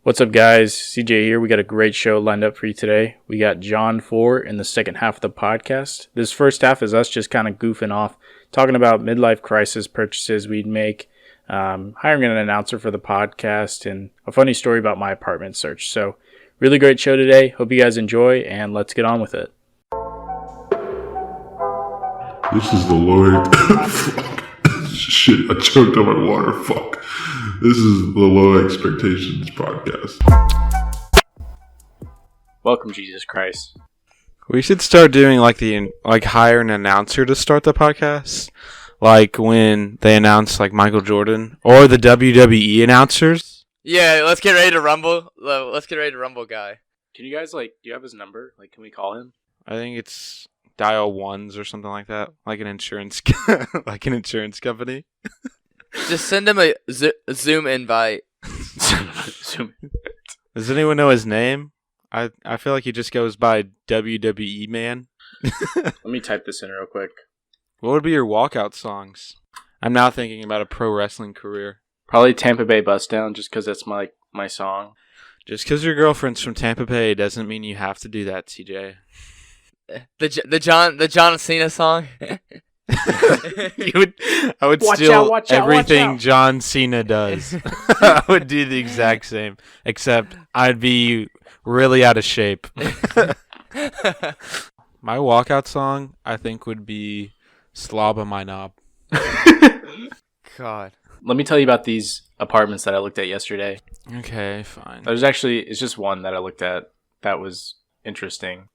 What's up, guys? CJ here. We got a great show lined up for you today. We got Jon Foor in the second half of the podcast. This first half is us just kind of goofing off, talking about midlife crisis purchases we'd make, hiring an announcer for the podcast, and a funny story about my apartment search. So, really great show today. Hope you guys enjoy, and let's get on with it. This is the Lloyd. Shit, I choked on my water. Fuck. This is the Low Expectations podcast. Welcome, Jesus Christ. We should start doing hire an announcer to start the podcast, like when they announce like Michael Jordan or the WWE announcers. Yeah, let's get ready to rumble. Let's get ready to rumble, guy. Can you guys, do you have his number? Can we call him? I think it's dial ones or something like that, like an insurance, like an insurance company. Just send him a Zoom invite. Does anyone know his name? I feel like he just goes by WWE Man. Let me type this in real quick. What would be your walkout songs? I'm now thinking about a pro wrestling career. Probably Tampa Bay Bust Down, just because that's my song. Just because your girlfriend's from Tampa Bay doesn't mean you have to do that, CJ. The John Cena song. I would steal everything John Cena does. I would do the exact same, except I'd be really out of shape. My walkout song, I think, would be "Slob on My Knob." God. Let me tell you about these apartments that I looked at yesterday. Okay, fine. It's just one that I looked at that was interesting.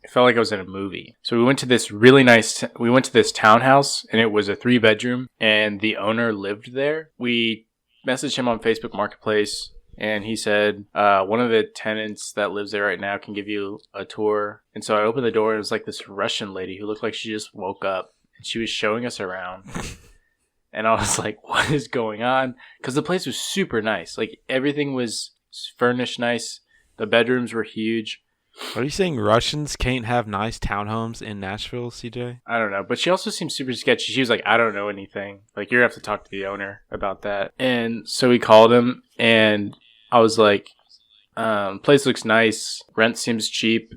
It felt like I was in a movie. So we went to this this townhouse, and it was a 3-bedroom, and the owner lived there. We messaged him on Facebook Marketplace, and he said, one of the tenants that lives there right now can give you a tour. And so I opened the door, and it was like this Russian lady who looked like she just woke up, and she was showing us around. And I was like, what is going on? Because the place was super nice. Everything was furnished nice. The bedrooms were huge. Are you saying Russians can't have nice townhomes in Nashville, CJ? I don't know. But she also seemed super sketchy. She was like, I don't know anything. You're going to have to talk to the owner about that. And so we called him, and I was like, place looks nice. Rent seems cheap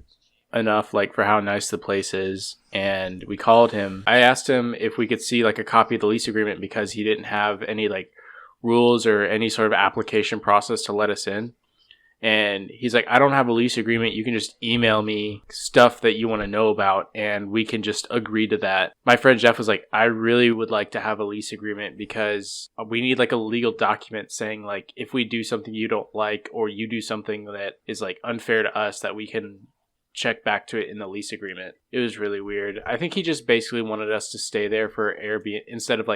enough, for how nice the place is. And we called him. I asked him if we could see, a copy of the lease agreement because he didn't have any, rules or any sort of application process to let us in. And he's like, I don't have a lease agreement. You can just email me stuff that you want to know about, and we can just agree to that. My friend Jeff was like, I really would like to have a lease agreement because we need a legal document saying if we do something you don't like or you do something that is unfair to us, that we can check back to it in the lease agreement. It was really weird. I think he just basically wanted us to stay there for Airbnb instead of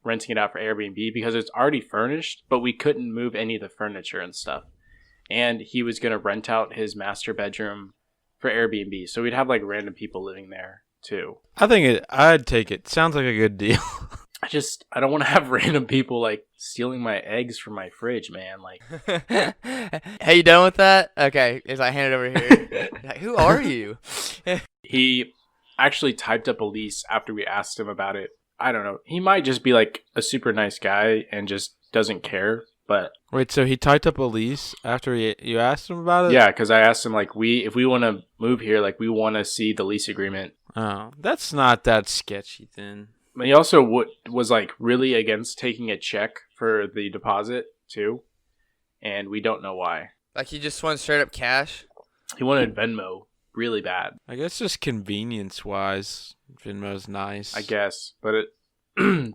renting it out for Airbnb because it's already furnished, but we couldn't move any of the furniture and stuff. And he was going to rent out his master bedroom for Airbnb. So we'd have random people living there too. I'd take it. Sounds like a good deal. I don't want to have random people stealing my eggs from my fridge, man. Hey, you done with that? Okay, as I hand it over here. Who are you? He actually typed up a lease after we asked him about it. I don't know. He might just be a super nice guy and just doesn't care. But wait, so he typed up a lease after you asked him about it? Yeah, because I asked him if we want to move here, we want to see the lease agreement. Oh, that's not that sketchy then. But he also was really against taking a check for the deposit too, and we don't know why. He just wants straight up cash. He wanted Venmo really bad. I guess just convenience wise, Venmo's nice. I guess, but it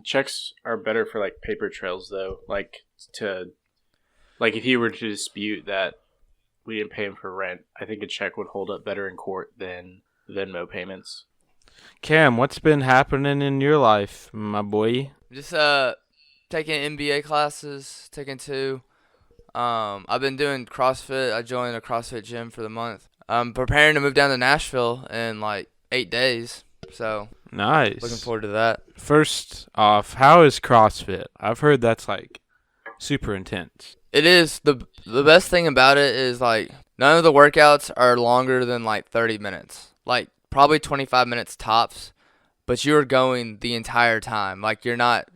checks are better for paper trails though. If he were to dispute that we didn't pay him for rent, I think a check would hold up better in court than Venmo payments. Cam, what's been happening in your life, my boy? Just taking MBA classes, taking 2. I've been doing CrossFit. I joined a CrossFit gym for the month. I'm preparing to move down to Nashville in 8 days. So nice. Looking forward to that. First off, how is CrossFit? I've heard that's super intense. It is. The best thing about it is none of the workouts are longer than 30 minutes. Probably 25 minutes tops, but you're going the entire time. You're not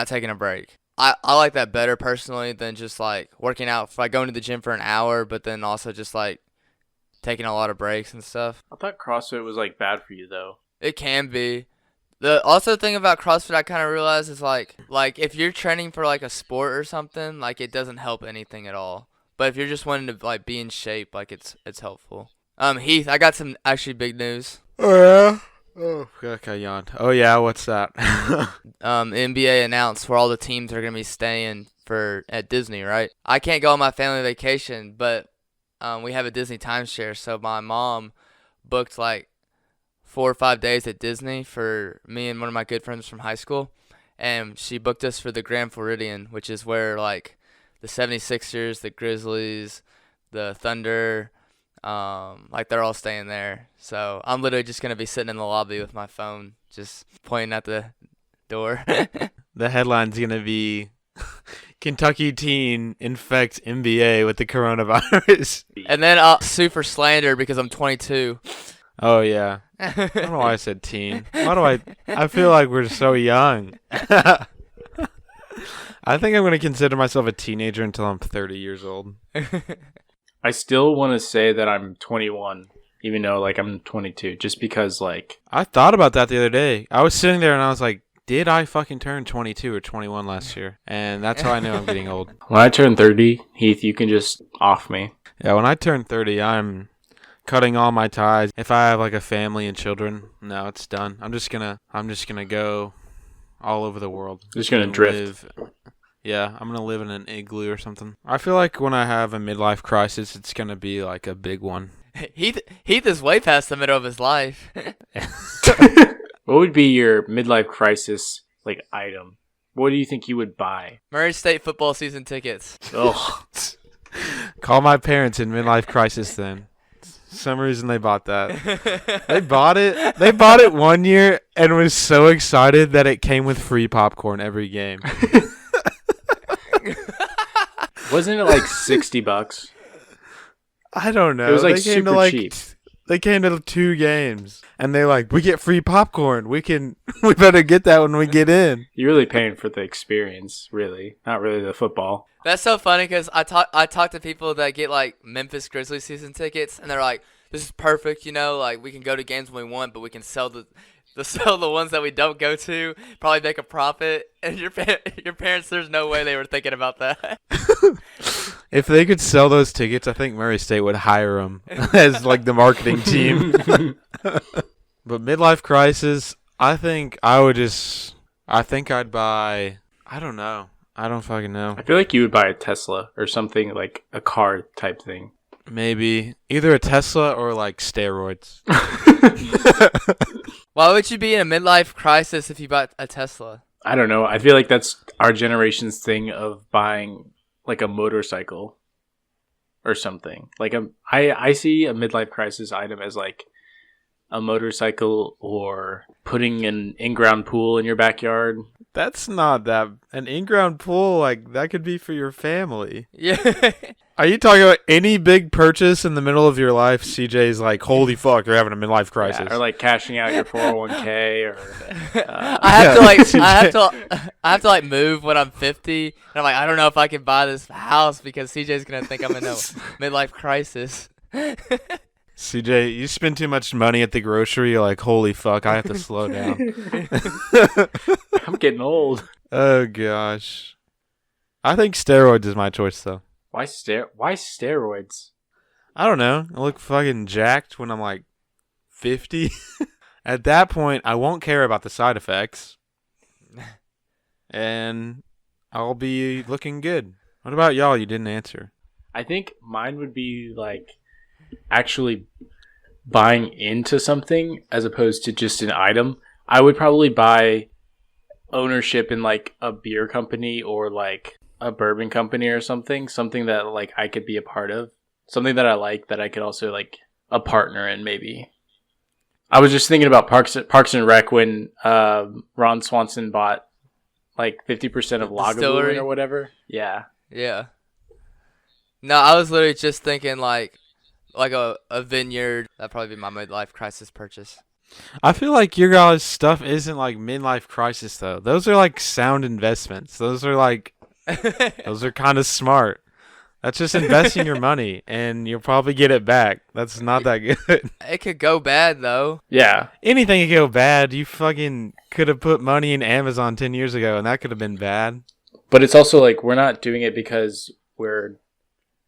taking a break. I like that better personally than just like working out, like going to the gym for an hour, but then also just like taking a lot of breaks and stuff. I thought CrossFit was like bad for you though. It can be. The also thing about CrossFit I kind of realized is like if you're training for like a sport or something, like it doesn't help anything at all. But if you're just wanting to like be in shape, like it's helpful. Heath, I got some actually big news. Oh yeah. Oh, okay, I yawned. Oh yeah, what's that? The NBA announced where all the teams are gonna be staying at Disney, right? I can't go on my family vacation, but we have a Disney timeshare, so my mom booked like 4 or 5 days at Disney for me and one of my good friends from high school, and she booked us for the Grand Floridian, which is where like the 76ers, the Grizzlies, the Thunder, like they're all staying there. So I'm literally just gonna be sitting in the lobby with my phone, just pointing at the door. The headline's gonna be Kentucky teen infects NBA with the coronavirus. And then I'll sue for slander because I'm 22. Oh yeah. I don't know why I said teen. Why do I feel like we're so young. I think I'm gonna consider myself a teenager until I'm 30 years old. I still want to say that I'm 21, even though like I'm 22, just because like I thought about that the other day. I was sitting there and I was like, did I fucking turn 22 or 21 last year? And that's how I knew I'm getting old. when I turn 30, Heath, you can just off me. Yeah, when I turn 30, I'm cutting all my ties. If I have like a family and children, no, it's done. I'm just gonna go all over the world. Just gonna drift. Yeah, I'm gonna live in an igloo or something. I feel like when I have a midlife crisis, it's gonna be like a big one. Heath is way past the middle of his life. What would be your midlife crisis like item? What do you think you would buy? Murray State football season tickets. Oh, Call my parents in midlife crisis then. Some reason they bought that. They bought it. They bought it one year and was so excited that it came with free popcorn every game. wasn't it like $60? I don't know. It was like They came super to like cheap. They came to 2 games and they're like, we get free popcorn. We better get that when we get in. You're really paying for the experience, really, not really the football. That's so funny because I talk to people that get like Memphis Grizzlies season tickets, and they're like, "This is perfect, you know. Like we can go to games when we want, but we can sell the ones that we don't go to, probably make a profit." And your parents, there's no way they were thinking about that. If they could sell those tickets, I think Murray State would hire them as like the marketing team. But midlife crisis, I think I'd buy. I don't know. I don't fucking know. I feel like you would buy a Tesla or something like a car type thing. Maybe either a Tesla or like steroids. Why would you be in a midlife crisis if you bought a Tesla? I don't know. I feel like that's our generation's thing of buying like a motorcycle or something. Like I see a midlife crisis item as like a motorcycle or putting an in-ground pool in your backyard. That's not that. An in-ground pool, like, that could be for your family. Yeah. Are you talking about any big purchase in the middle of your life? CJ's like, holy fuck, you're having a midlife crisis. Yeah, or like cashing out your 401k or I have to like move when I'm 50, and I'm like, I don't know if I can buy this house because CJ's gonna think I'm in a midlife crisis. CJ, you spend too much money at the grocery, you're like, holy fuck, I have to slow down. I'm getting old. Oh gosh. I think steroids is my choice though. Why steroids? I don't know. I look fucking jacked when I'm like 50. At that point, I won't care about the side effects. And I'll be looking good. What about y'all? You didn't answer. I think mine would be like actually buying into something as opposed to just an item. I would probably buy ownership in like a beer company or like a bourbon company or something that like I could be a part of, something that I like that I could also like a partner in. Maybe I was just thinking about Parks and Rec when Ron Swanson bought like 50% of Lagavulin or whatever. Yeah. No, I was literally just thinking like a vineyard. That'd probably be my midlife crisis purchase. I feel like your guys' stuff isn't like midlife crisis though. Those are like sound investments. Those are kind of smart. That's just investing your money, and you'll probably get it back. That's not that good. It could go bad though. Yeah. Anything could go bad. You fucking could have put money in Amazon 10 years ago, and that could have been bad. But it's also like we're not doing it because we're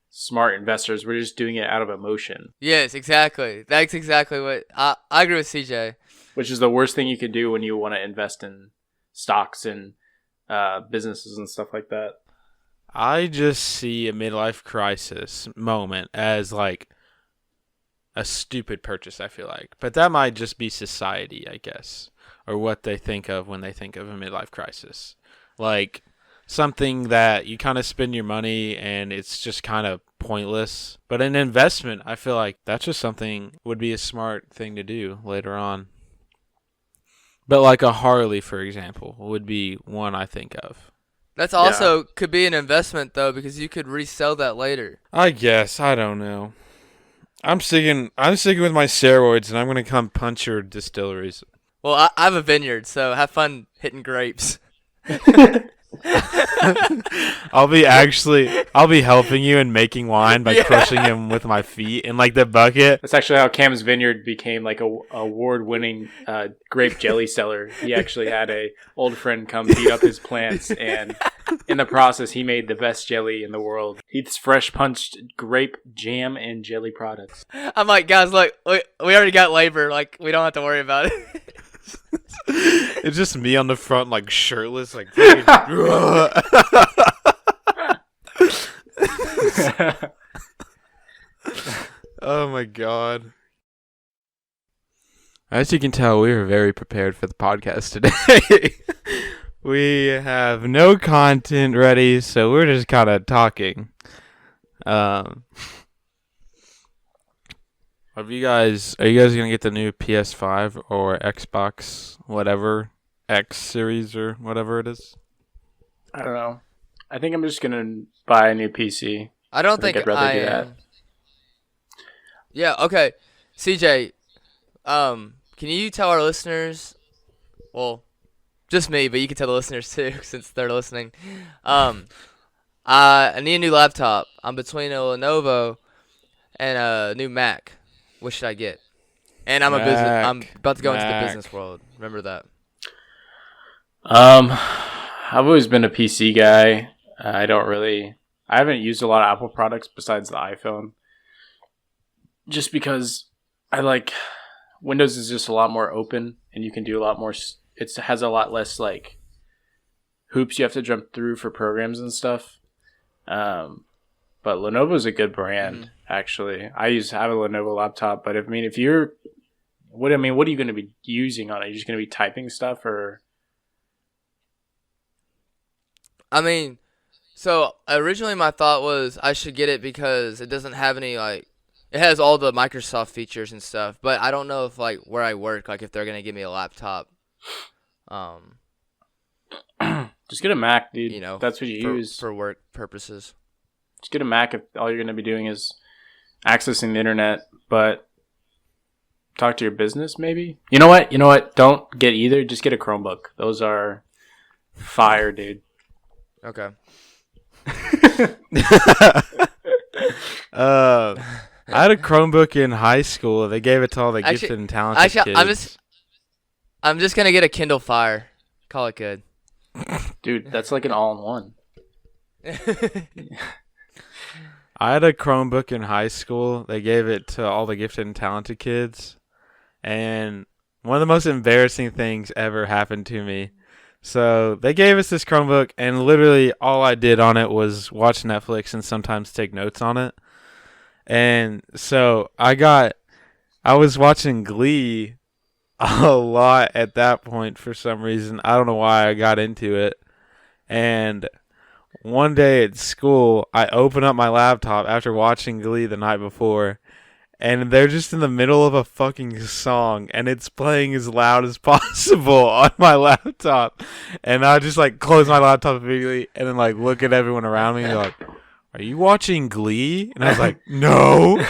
smart investors. We're just doing it out of emotion. Yes, exactly. That's exactly what I agree with CJ. Which is the worst thing you could do when you want to invest in stocks and businesses and stuff like that. I just see a midlife crisis moment as like a stupid purchase, I feel like. But that might just be society, I guess, or what they think of when they think of a midlife crisis. Like something that you kind of spend your money and it's just kind of pointless. But an investment, I feel like that's just something would be a smart thing to do later on. But like a Harley, for example, would be one I think of. That's also could be an investment though, because you could resell that later. I guess. I don't know. I'm sticking with my steroids, and I'm gonna come punch your distilleries. Well, I have a vineyard, so have fun hitting grapes. I'll be helping you in making wine by crushing him with my feet in like the bucket. That's actually how Cam's Vineyard became like a award-winning grape jelly seller. He actually had a old friend come beat up his plants, and in the process, he made the best jelly in the world. He's fresh punched grape jam and jelly products. I'm like, guys, look, we already got labor. Like, we don't have to worry about it. It's just me on the front, like shirtless, like. Oh my god! As you can tell, we are very prepared for the podcast today. We have no content ready, so we're just kind of talking. Are you guys gonna get the new PS5 or Xbox, whatever, X series or whatever it is? I don't know. I think I'm just gonna buy a new PC. I don't think I'd rather I do am. that. Yeah. Okay. CJ, can you tell our listeners? Well, just me, but you can tell the listeners too, since they're listening. I need a new laptop. I'm between a Lenovo and a new Mac. What should I get? And I'm I'm about to go into the business world. Remember that. I've always been a PC guy. I haven't used a lot of Apple products besides the iPhone. Just because I like Windows is just a lot more open and you can do a lot more. It has a lot less like hoops you have to jump through for programs and stuff. But Lenovo's a good brand, actually. I have a Lenovo laptop, but what are you going to be using on it? You're just going to be typing stuff, or? I mean, so originally my thought was I should get it because it doesn't have any it has all the Microsoft features and stuff, but I don't know if like where I work, like if they're going to give me a laptop. Just get a Mac, dude. You know, that's what you use for work purposes. Just get a Mac if all you're going to be doing is accessing the internet, but talk to your business maybe. You know what? Don't get either. Just get a Chromebook. Those are fire, dude. Okay. I had a Chromebook in high school. They gave it to all the gifted and talented kids. I'm just going to get a Kindle Fire. Call it good. Dude, that's like an all-in-one. I had a Chromebook in high school. They gave it to all the gifted and talented kids. And one of the most embarrassing things ever happened to me. So they gave us this Chromebook, and literally all I did on it was watch Netflix and sometimes take notes on it. And so I was watching Glee a lot at that point for some reason. I don't know why I got into it. And one day at school, I open up my laptop after watching Glee the night before, and they're just in the middle of a fucking song, and it's playing as loud as possible on my laptop. And I just like close my laptop immediately, and then like look at everyone around me, and they're like, "Are you watching Glee?" And I was like, "No."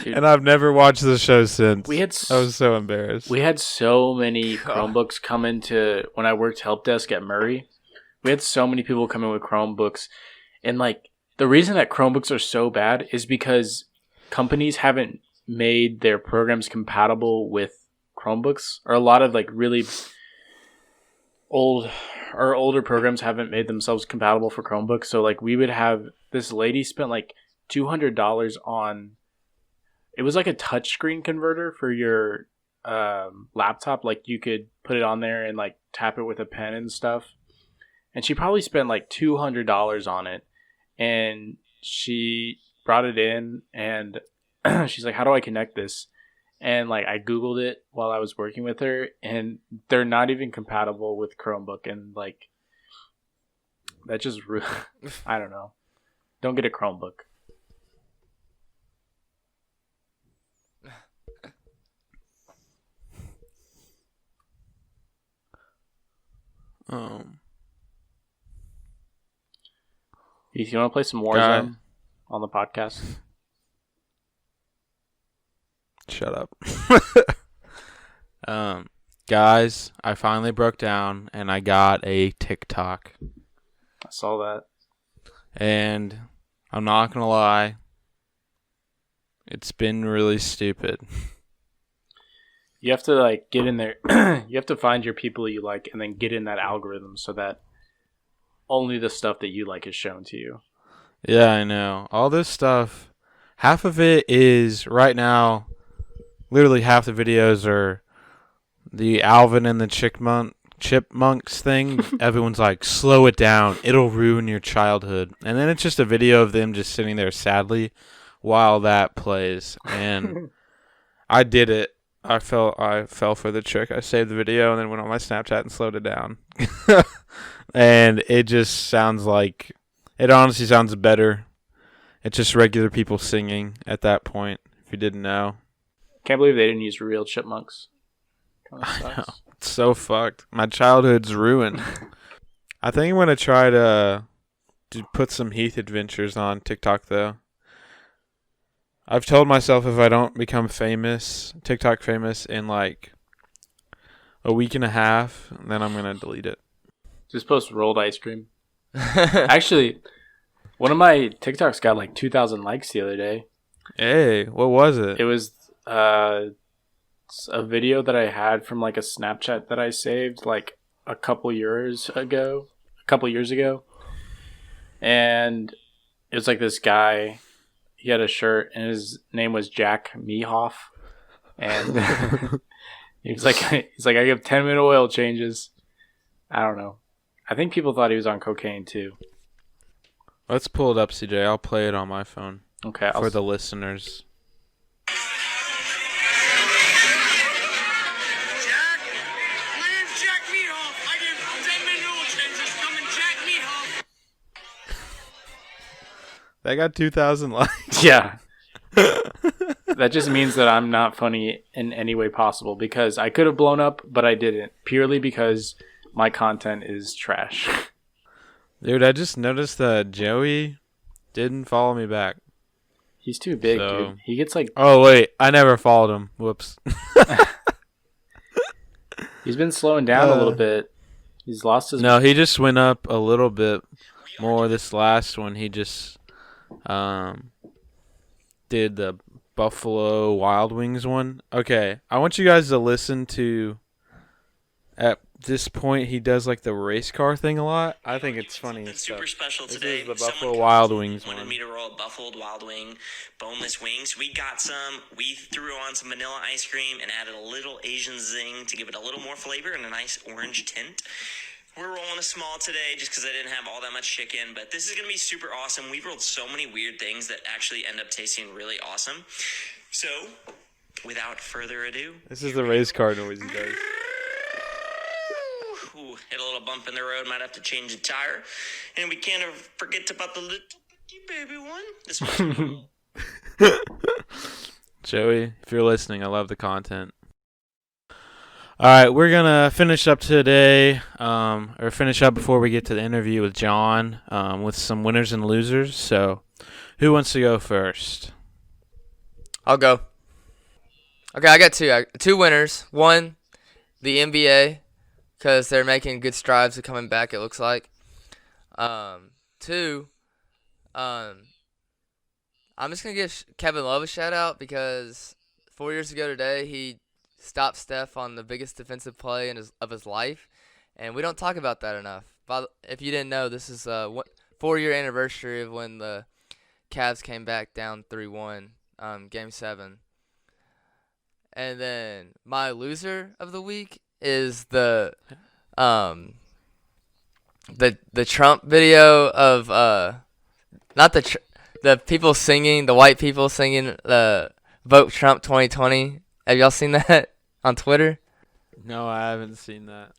And I've never watched the show since. We had I was so embarrassed. We had so many Chromebooks come into when I worked help desk at Murray. We had so many people come in with Chromebooks, and like the reason that Chromebooks are so bad is because companies haven't made their programs compatible with Chromebooks, or a lot of like really older programs haven't made themselves compatible for Chromebooks. So like we would have this lady spent like $200 on. It was like a touchscreen converter for your laptop. Like you could put it on there and like tap it with a pen and stuff. And she probably spent like $200 on it. And she brought it in and she's like, how do I connect this? And like I Googled it while I was working with her, and they're not even compatible with Chromebook. And like that just I don't know. Don't get a Chromebook. Heath, you want to play some Warzone on the podcast? Shut up. Guys, I finally broke down and I got a TikTok. I saw that. And I'm not going to lie. It's been really stupid. You have to like get in there. You have to find your people you like and then get in that algorithm so that only the stuff that you like is shown to you. Yeah, I know. All this stuff, half of it is right now, literally half the videos are the Alvin and the Chipmunks thing. Everyone's like, slow it down. It'll ruin your childhood. And then it's just a video of them just sitting there sadly while that plays. And I did it. I fell for the trick. I saved the video and then went on my Snapchat and slowed it down. And it just sounds like, it honestly sounds better. It's just regular people singing at that point, if you didn't know. Can't believe they didn't use real chipmunks. I know. It's so fucked. My childhood's ruined. I think I'm going to try to put some Heath adventures on TikTok, though. I've told myself if I don't become TikTok famous in like a week and a half, then I'm going to delete it. Just post rolled ice cream. Actually, one of my TikToks got like 2,000 likes the other day. Hey, what was it? It was a video that I had from like a Snapchat that I saved like a couple years ago. And it was like this guy, he had a shirt and his name was Jack Mehoff. And he's like, I give 10-minute oil changes. I don't know. I think people thought he was on cocaine too. Let's pull it up, CJ. I'll play it on my phone. Okay. For the listeners. Jack, my name's Jack Mehoff. I give 10-minute oil changes. Come and Jack Mehoff. That got 2,000 likes. Yeah. That just means that I'm not funny in any way possible because I could have blown up, but I didn't. Purely because my content is trash. Dude, I just noticed that Joey didn't follow me back. He's too big, dude. He gets like... Oh, wait. I never followed him. Whoops. He's been slowing down a little bit. He's lost his... No, he just went up a little bit more. This last one, he just did the Buffalo Wild Wings one. Okay, I want you guys to listen to... At this point, he does like the race car thing a lot. I think it's funny. Super special this today. is the Buffalo Wild Wings one. Wanted me to roll a Buffalo Wild Wing, boneless wings. We got some. We threw on some vanilla ice cream and added a little Asian zing to give it a little more flavor and a nice orange tint. We're rolling a small today just because I didn't have all that much chicken, but this is going to be super awesome. We've rolled so many weird things that actually end up tasting really awesome. So, without further ado... This is the race car noise he does. Ooh, hit a little bump in the road, might have to change a tire. And we can't forget about the little baby one. This one's... Joey, if you're listening, I love the content. All right, we're going to finish up today, or finish up before we get to the interview with John, with some winners and losers. So, who wants to go first? I'll go. Okay, I got two winners. One, the NBA, because they're making good strides of coming back, it looks like. Two, I'm just going to give Kevin Love a shout-out because 4 years ago today, he stopped Steph on the biggest defensive play of his life, and we don't talk about that enough. If you didn't know, this is a 4-year anniversary of when the Cavs came back down 3-1, Game 7. And then my loser of the week is the Trump video of not the people singing, the white people singing Vote Trump 2020. Have y'all seen that on Twitter? No, I haven't seen that.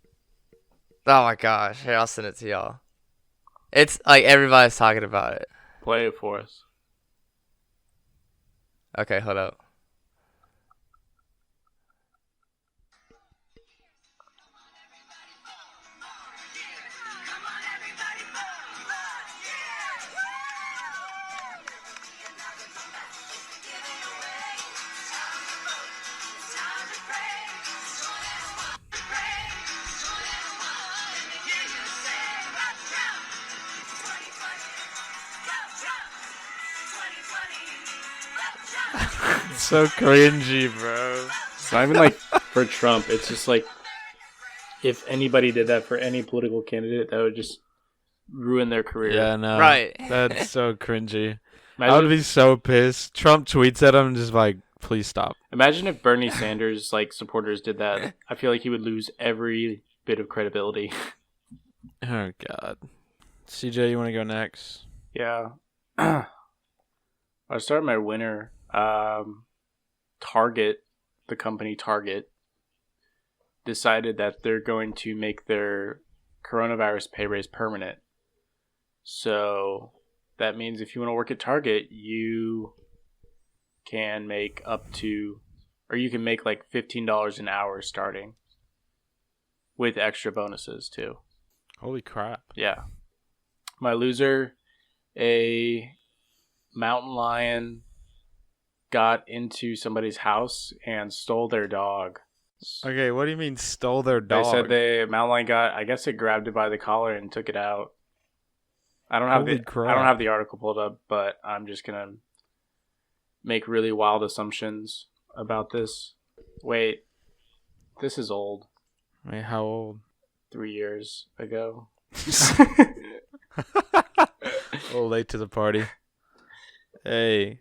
Oh my gosh, here, I'll send it to y'all. It's like everybody's talking about it. Play it for us. Okay, hold up. So cringy, bro. It's not even like for Trump. It's just like if anybody did that for any political candidate, that would just ruin their career. Yeah, no. Right. That's so cringy. I Imagine, would be so pissed. Trump tweets at him just like, please stop. imagine if Bernie Sanders like supporters did that. I feel like he would lose every bit of credibility. Oh, God. CJ, you want to go next? Yeah. I'll start my winner. Target, the company Target, decided that they're going to make their coronavirus pay raise permanent. So that means if you want to work at Target, you can make up to, or you can make like $15 an hour starting with extra bonuses too. Holy crap. Yeah. My loser, a mountain lion got into somebody's house and stole their dog. Okay, what do you mean stole their dog? They said the mountain lion I guess it grabbed it by the collar and took it out. I don't have Holy I crap. don't have the article pulled up, but I'm just gonna make really wild assumptions about this. Wait, this is old. Wait, how old? 3 years ago. A little late to the party. Hey.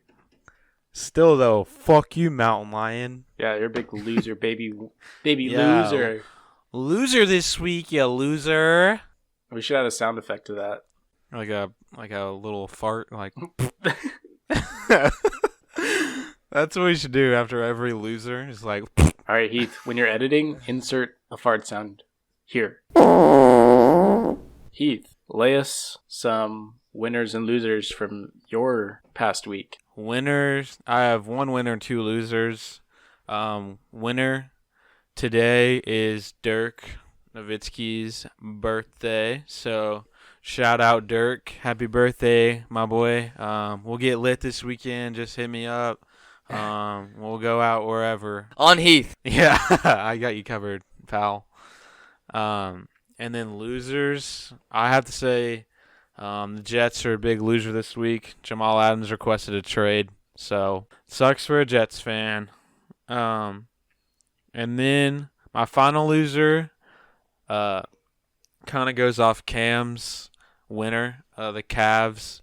Still, though, fuck you, mountain lion. Yeah, you're a big loser, baby Yeah. loser. Loser this week, you loser. We should add a sound effect to that. Like a little fart, like. That's what we should do after every loser. It's like. All right, Heath, when you're editing, insert a fart sound here. Heath, lay us some winners and losers from your past week. Winners. I have one winner, two losers. Winner today is Dirk Nowitzki's birthday. So shout out Dirk. Happy birthday, my boy. We'll get lit this weekend. Just hit me up. We'll go out wherever. On Heath. Yeah, I got you covered, pal. And then losers, I have to say the Jets are a big loser this week. Jamal Adams requested a trade, so sucks for a Jets fan. And then my final loser kind of goes off Cam's winner. The Cavs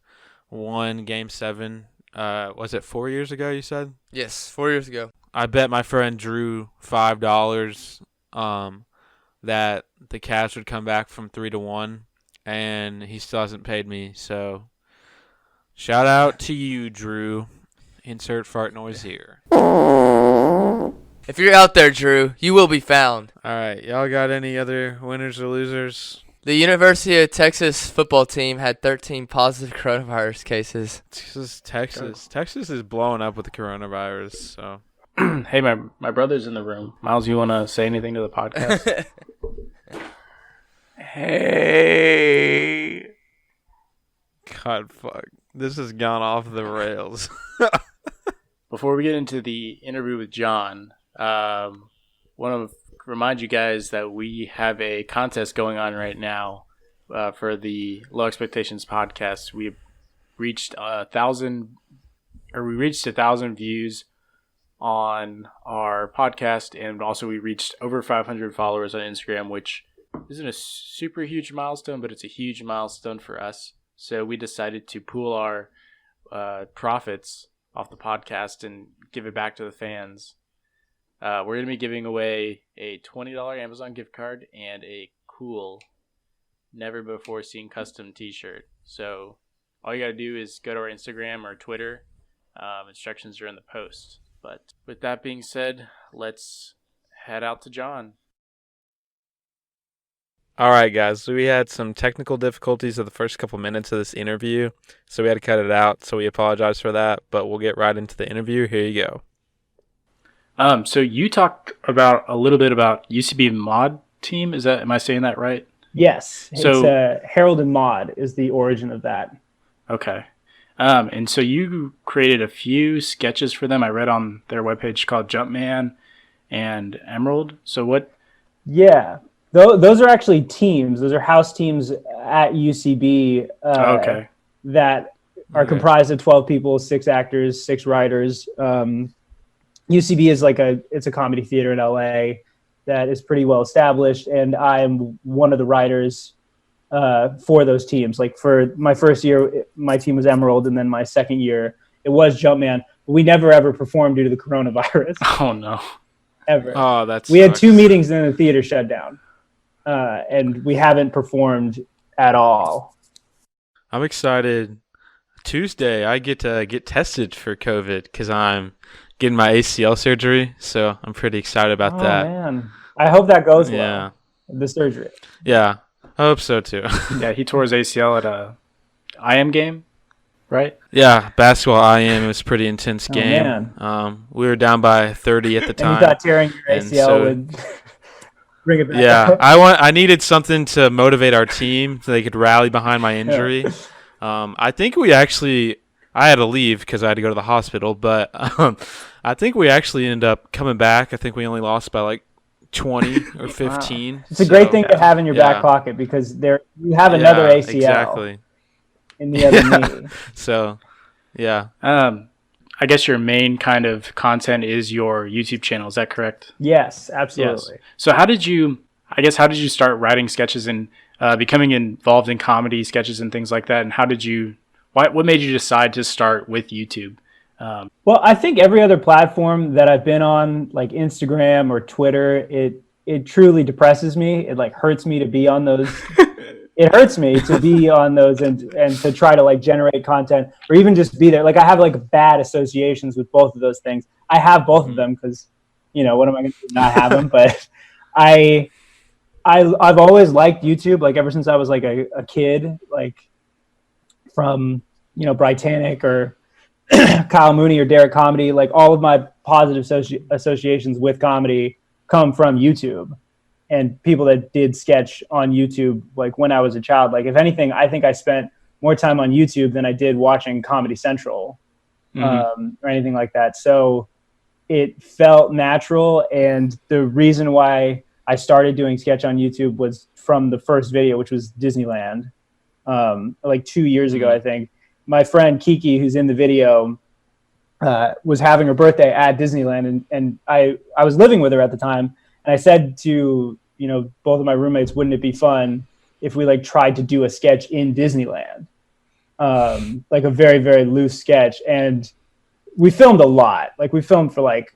won Game 7. Was it 4 years ago, you said? Yes, 4 years ago. I bet my friend Drew $5 that the Cavs would come back from 3-1, and he still hasn't paid me. So, shout out to you, Drew. Insert fart noise here. If you're out there, Drew, you will be found. All right, y'all got any other winners or losers? The University of Texas football team had 13 positive coronavirus cases. This is Texas. Texas is blowing up with the coronavirus. So, Hey, my brother's in the room. Miles, you want to say anything to the podcast? Hey. God, fuck. This has gone off the rails. before we get into the interview with John, want to remind you guys that we have a contest going on right now for the Low Expectations podcast. We reached 1,000 views on our podcast, and also we reached over 500 followers on Instagram, which isn't a super huge milestone, but it's a huge milestone for us. So we decided to pool our profits off the podcast and give it back to the fans. We're going to be giving away a $20 Amazon gift card and a cool, never before seen custom t-shirt. So all you got to do is go to our Instagram or Twitter. Instructions are in the post. But with that being said, let's head out to John. All right, guys. So we had some technical difficulties of the first couple minutes of this interview, so we had to cut it out. So we apologize for that, but we'll get right into the interview. Here you go. So you talked about a little bit about UCB mod team. Am I saying that right? Yes. So It's Herald and Mod is the origin of that. Okay. And so you created a few sketches for them. I read on their webpage called Jumpman and Emerald. So what? Yeah. Those are actually teams. Those are house teams at UCB Okay. that are comprised of 12 people, 6 actors, 6 writers. UCB is it's a comedy theater in LA that is pretty well established, and I am one of the writers for those teams. Like for my first year, my team was Emerald, and then my second year it was Jumpman. But we never ever performed due to the coronavirus. Oh no. Ever. Oh, we had 2 meetings and then the theater shut down, and we haven't performed at all. I'm excited. Tuesday, I get to get tested for COVID because I'm getting my ACL surgery, so I'm pretty excited about that. Oh man, I hope that goes well. Yeah. The surgery. Yeah, I hope so too. Yeah, he tore his ACL at a IM game, right? Yeah, basketball IM was a pretty intense Oh, game. man. We were down by 30 at the And you time. thought tearing your and ACL so- would bring it back. Yeah, I needed something to motivate our team so they could rally behind my injury. I think I had to leave because I had to go to the hospital, but I think we actually ended up coming back. I think we only lost by like 20 or 15. Wow. It's a great thing to have in your back pocket because you have another ACL exactly. in the other knee. So, yeah. I guess your main kind of content is your YouTube channel. Is that correct? Yes, absolutely. Yes. So how did you start writing sketches and becoming involved in comedy sketches and things like that? And what made you decide to start with YouTube? Well, I think every other platform that I've been on, like Instagram or Twitter, it truly depresses me. It like hurts me to be on those. It hurts me to be on those and to try to like generate content or even just be there. Like I have like bad associations with both of those things. I have both of them because, what am I going to do? Not have them? But I've always liked YouTube. Like ever since I was like a kid, like from Britannic or Kyle Mooney or Derek Comedy, like all of my positive associations with comedy come from YouTube and people that did sketch on YouTube. Like when I was a child, like if anything, I think I spent more time on YouTube than I did watching Comedy Central or anything like that. So it felt natural. And the reason why I started doing sketch on YouTube was from the first video, which was Disneyland, like 2 years ago, I think. My friend Kiki, who's in the video, was having her birthday at Disneyland, and I was living with her at the time, and I said to both of my roommates, wouldn't it be fun if we like tried to do a sketch in Disneyland, like a very, very loose sketch. And we filmed a lot. Like we filmed for like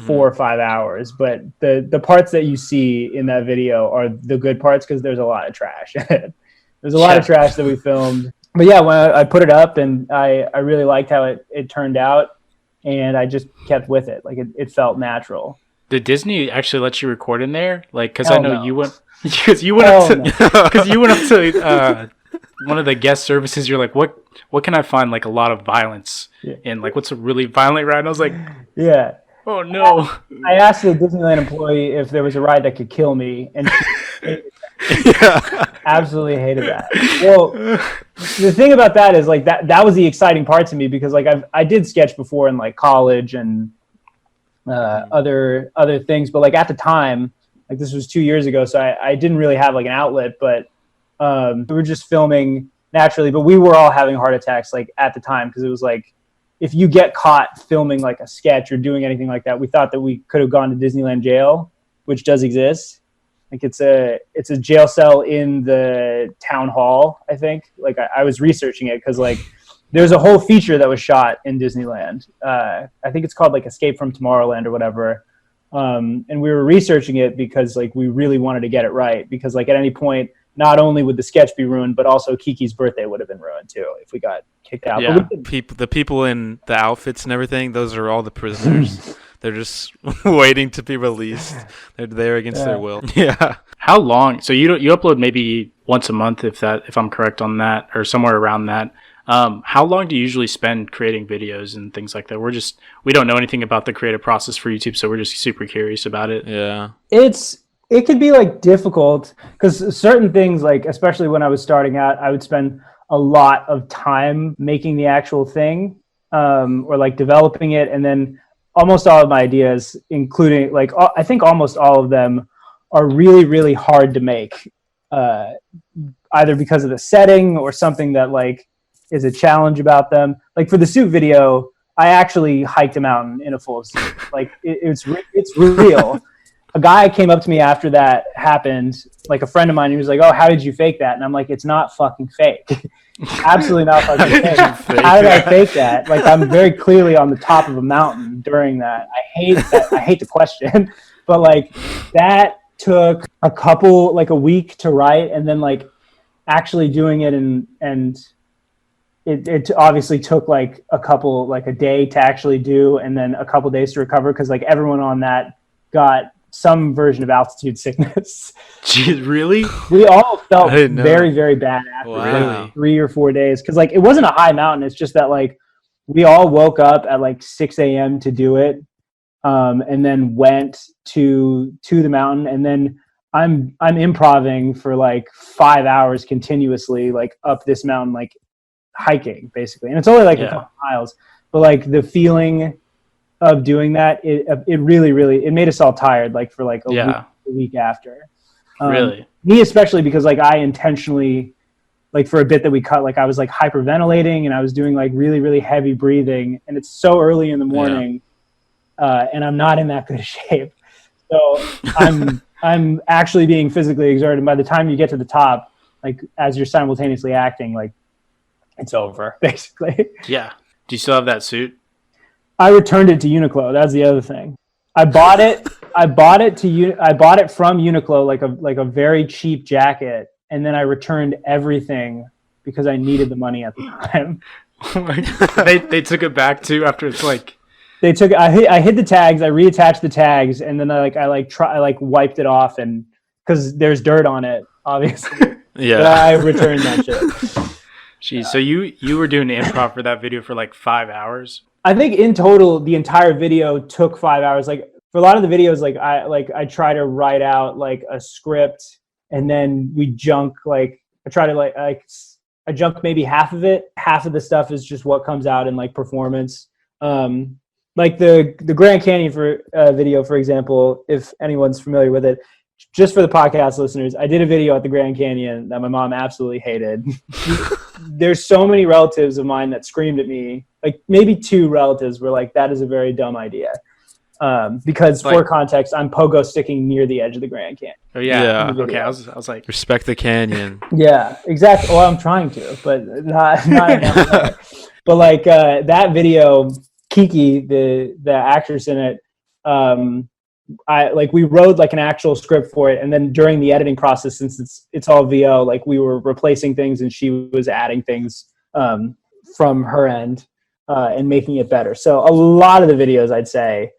4 or 5 hours, but the parts that you see in that video are the good parts because there's a lot of trash. There's a lot of trash that we filmed. But yeah, when I put it up, and I really liked how it turned out, and I just kept with it. Like it felt natural. Did Disney actually let you record in there? Like, because I Hell know no. you went up to one of the guest services. You're like, what can I find like a lot of violence in? Like, what's a really violent ride? And I was like, Yeah. oh no. I asked the Disneyland employee if there was a ride that could kill me, and Yeah. Absolutely hated that. Well, the thing about that is like that was the exciting part to me because like I did sketch before in like college and other things, but like at the time, like this was 2 years ago, so I didn't really have like an outlet, but we were just filming naturally, but we were all having heart attacks like at the time because it was like if you get caught filming like a sketch or doing anything like that, we thought that we could have gone to Disneyland jail, which does exist. Like it's a jail cell in the town hall, I think. Like I was researching it because like there's a whole feature that was shot in Disneyland. I think it's called like Escape from Tomorrowland or whatever. And we were researching it because like we really wanted to get it right because like at any point, not only would the sketch be ruined, but also Kiki's birthday would have been ruined too if we got kicked out. Yeah, the people in the outfits and everything, those are all the prisoners. They're just waiting to be released. They're there against their will. Yeah. How long? So you upload maybe once a month if I'm correct on that, or somewhere around that. How long do you usually spend creating videos and things like that? We don't know anything about the creative process for YouTube, so we're just super curious about it. Yeah. It could be like difficult because certain things, like especially when I was starting out, I would spend a lot of time making the actual thing, or like developing it, and then almost all of my ideas, including like I think almost all of them, are really really hard to make, either because of the setting or something that like is a challenge about them. Like for the suit video, I actually hiked a mountain in a full suit. Like it's real. A guy came up to me after that happened, like a friend of mine, he was like, "Oh, how did you fake that?" And I'm like, "It's not fucking fake." Absolutely not fucking fake. How did I fake that? Like I'm very clearly on the top of a mountain during that. I hate that. I hate the question, but like that took a week to write, and then like actually doing it, and it obviously took like a day to actually do, and then a couple days to recover because like everyone on that got some version of altitude sickness. Jeez, really? We all felt very, very bad after Wow. 3 or 4 days. Cause like, it wasn't a high mountain. It's just that like, we all woke up at like 6 a.m. to do it. And then went to the mountain. And then I'm improvising for like 5 hours continuously, like up this mountain, like hiking basically. And it's only like a couple miles, but like the feeling of doing that, it really it made us all tired, like for like a week after. Really? Me especially, because like I intentionally, like for a bit that we cut, like I was like hyperventilating and I was doing like really really heavy breathing, and it's so early in the morning, and I'm not in that good shape, so I'm actually being physically exerted. And by the time you get to the top, like as you're simultaneously acting, like it's over basically. Yeah. Do you still have that suit? I returned it to Uniqlo. That's the other thing. I bought it from Uniqlo, like a very cheap jacket, and then I returned everything because I needed the money at the time. Oh my God. They took it back too after it's like they took. I hid the tags. I reattached the tags, and then I wiped it off, and because there's dirt on it, obviously. Yeah. But I returned that shit. Jeez, so you were doing improv for that video for like 5 hours? I think in total, the entire video took 5 hours. Like for a lot of the videos, I try to write out like a script, and then we junk. Like I try to I junk maybe half of it. Half of the stuff is just what comes out in like performance. Like the Grand Canyon video, for example, if anyone's familiar with it. Just for the podcast listeners, I did a video at the Grand Canyon that my mom absolutely hated. There's so many relatives of mine that screamed at me. Like maybe 2 relatives were like, "That is a very dumb idea." Because for context, I'm pogo sticking near the edge of the Grand Canyon. Oh yeah. Okay, I was like, Respect the canyon. Yeah, exactly. Well, I'm trying to, but not enough. But like that video, Kiki, the actress in it, we wrote like an actual script for it, and then during the editing process, since it's all VO, like we were replacing things and she was adding things from her end and making it better. So a lot of the videos, I'd say,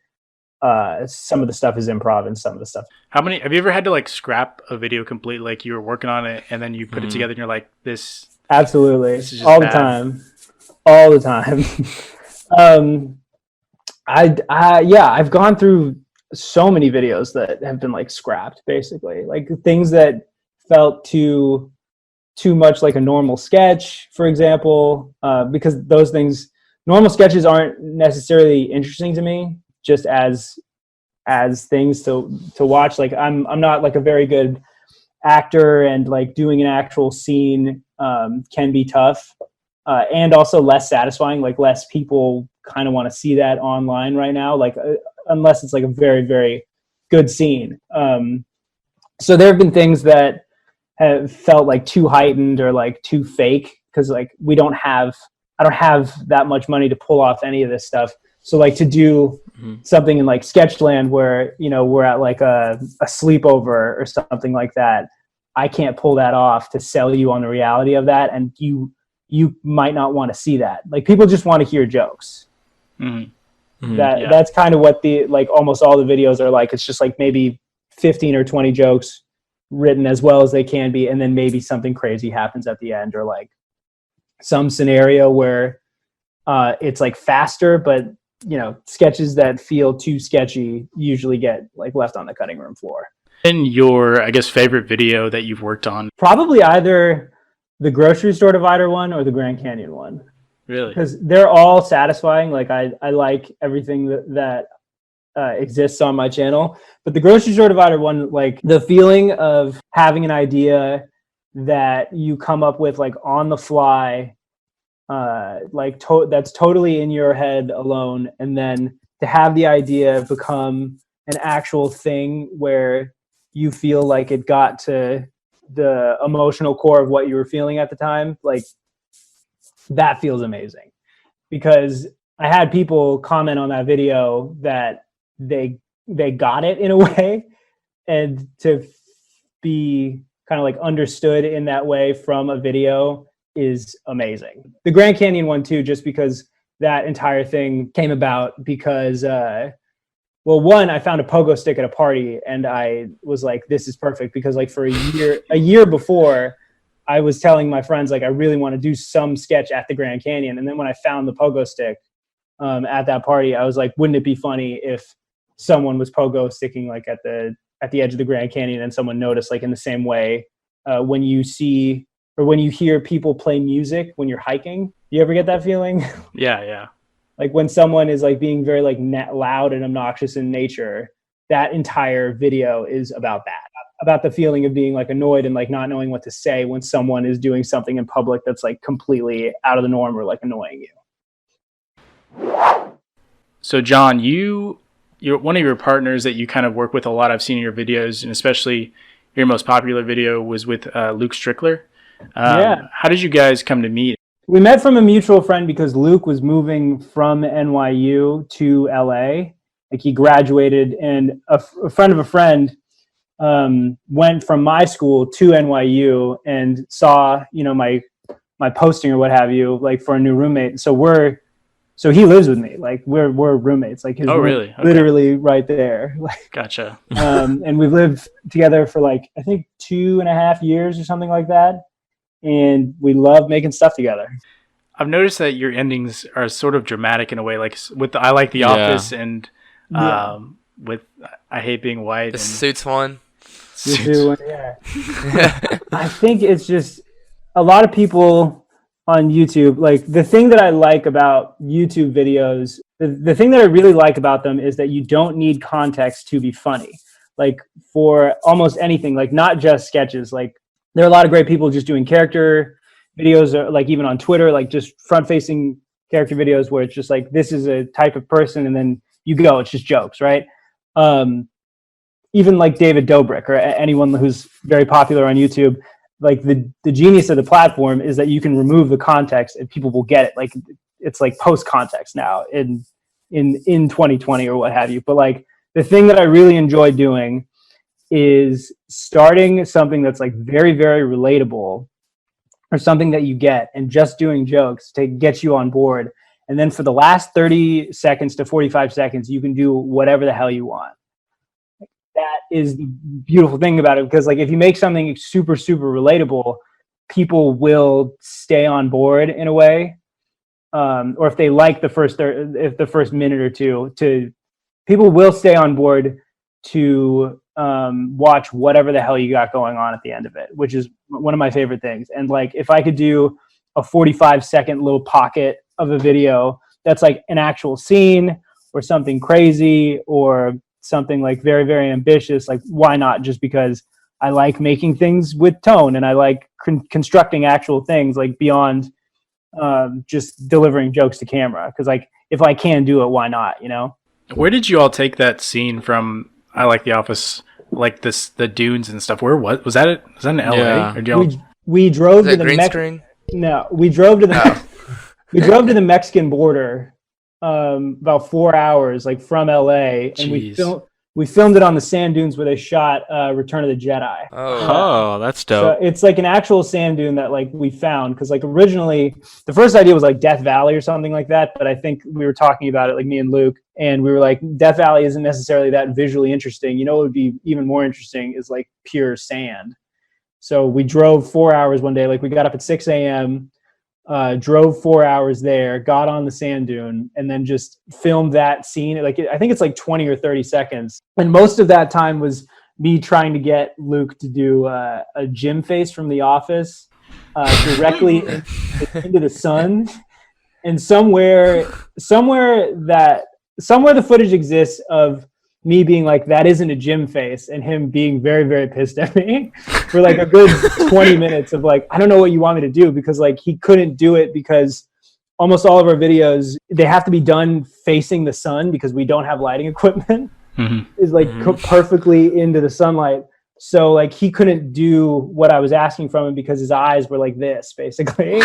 some of the stuff is improv and some of the stuff. have you ever had to like scrap a video completely? Like you were working on it and then you put it together and you're like, this. Absolutely, This is just all bad. the time. I've gone through so many videos that have been like scrapped, basically, like things that felt too too much like a normal sketch, for example, because those things, normal sketches aren't necessarily interesting to me just as things to watch. Like I'm not like a very good actor, and like doing an actual scene can be tough, and also less satisfying. Like less people kind of want to see that online right now, like unless it's like a very, very good scene. So there have been things that have felt like too heightened or like too fake, because like I don't have that much money to pull off any of this stuff. So like to do something in like Sketchland where, you know, we're at like a sleepover or something like that, I can't pull that off to sell you on the reality of that, and you might not want to see that. Like people just want to hear jokes. That's kind of what the like almost all the videos are like. It's just like maybe 15 or 20 jokes written as well as they can be, and then maybe something crazy happens at the end, or like some scenario where it's like faster, but you know, sketches that feel too sketchy usually get like left on the cutting room floor. And your, I guess, favorite video that you've worked on? Probably either the grocery store divider one or the Grand Canyon one. Really? Because they're all satisfying. Like I like everything that exists on my channel, but the grocery store divider one, like the feeling of having an idea that you come up with like on the fly, that's totally in your head alone, and then to have the idea become an actual thing where you feel like it got to the emotional core of what you were feeling at the time, like that feels amazing. Because I had people comment on that video that they got it in a way, and to be kind of like understood in that way from a video is amazing. The Grand Canyon one too, just because that entire thing came about because well, one, I found a pogo stick at a party, and I was like, this is perfect, because like for a year before, I was telling my friends like I really want to do some sketch at the Grand Canyon, and then when I found the pogo stick at that party, I was like, wouldn't it be funny if someone was pogo sticking like at the edge of the Grand Canyon, and someone noticed, like in the same way when you see or when you hear people play music when you're hiking. You ever get that feeling? Yeah. Like when someone is like being very like loud and obnoxious in nature, that entire video is about that, about the feeling of being like annoyed and like not knowing what to say when someone is doing something in public that's like completely out of the norm or like annoying you. So John, you're one of your partners that you kind of work with a lot. I've seen in your videos, and especially your most popular video was with Luke Strickler. Yeah. How did you guys come to meet? We met from a mutual friend because Luke was moving from NYU to LA. Like he graduated, and a friend of a friend went from my school to NYU and saw, you know, my posting or what have you, like for a new roommate. So he lives with me. Like we're roommates. Like his room, really? Okay. Literally right there. Like, Gotcha. and we've lived together for like I think 2.5 years or something like that. And we love making stuff together. I've noticed that your endings are sort of dramatic in a way, like with I Like the Office and with I Hate Being White. The and Suits one. Yeah. I think it's just a lot of people on YouTube. Like the thing that I like about YouTube videos, the thing that I really like about them is that you don't need context to be funny. Like for almost anything, like not just sketches, like there are a lot of great people just doing character videos, or like even on Twitter, like just front-facing character videos where it's just like, this is a type of person, and then you go, it's just jokes, right? Even like David Dobrik or anyone who's very popular on YouTube, like the genius of the platform is that you can remove the context and people will get it. Like it's like post-context now in 2020 or what have you. But like the thing that I really enjoy doing is starting something that's like very, very relatable, or something that you get, and just doing jokes to get you on board. And then for the last 30 seconds to 45 seconds, you can do whatever the hell you want. That is the beautiful thing about it, because like if you make something super, super relatable, people will stay on board in a way. Or if they like the first minute or two, people will stay on board to watch whatever the hell you got going on at the end of it, which is one of my favorite things. And like, if I could do a 45-second little pocket of a video that's like an actual scene or something crazy or something like very, very ambitious, like why not? Just because I like making things with tone and I like constructing actual things like beyond just delivering jokes to camera. Because like, if I can do it, why not, you know? Where did you all take that scene from? I Like the Office, like the dunes and stuff. Where was that? Was that in LA? Yeah. Or did y'all... We drove Is to that the green screen? No, we drove to the we drove to the Mexican border about 4 hours, like from LA, and we filmed it on the sand dunes where they shot Return of the Jedi. Oh, that's dope. So it's like an actual sand dune that like we found, because like originally the first idea was like Death Valley or something like that, but I think we were talking about it, like me and Luke, and we were like, Death Valley isn't necessarily that visually interesting. You know what would be even more interesting is like pure sand. So we drove 4 hours one day, like we got up at 6 a.m., drove 4 hours there, got on the sand dune, and then just filmed that scene. Like I think it's like 20 or 30 seconds. And most of that time was me trying to get Luke to do a Jim face from The Office directly into the sun. And somewhere the footage exists of me being like, that isn't a Jim face, and him being very, very pissed at me for like a good 20 minutes of like, I don't know what you want me to do, because like he couldn't do it because almost all of our videos, they have to be done facing the sun because we don't have lighting equipment. Is like perfectly into the sunlight. So like he couldn't do what I was asking from him because his eyes were like this, basically.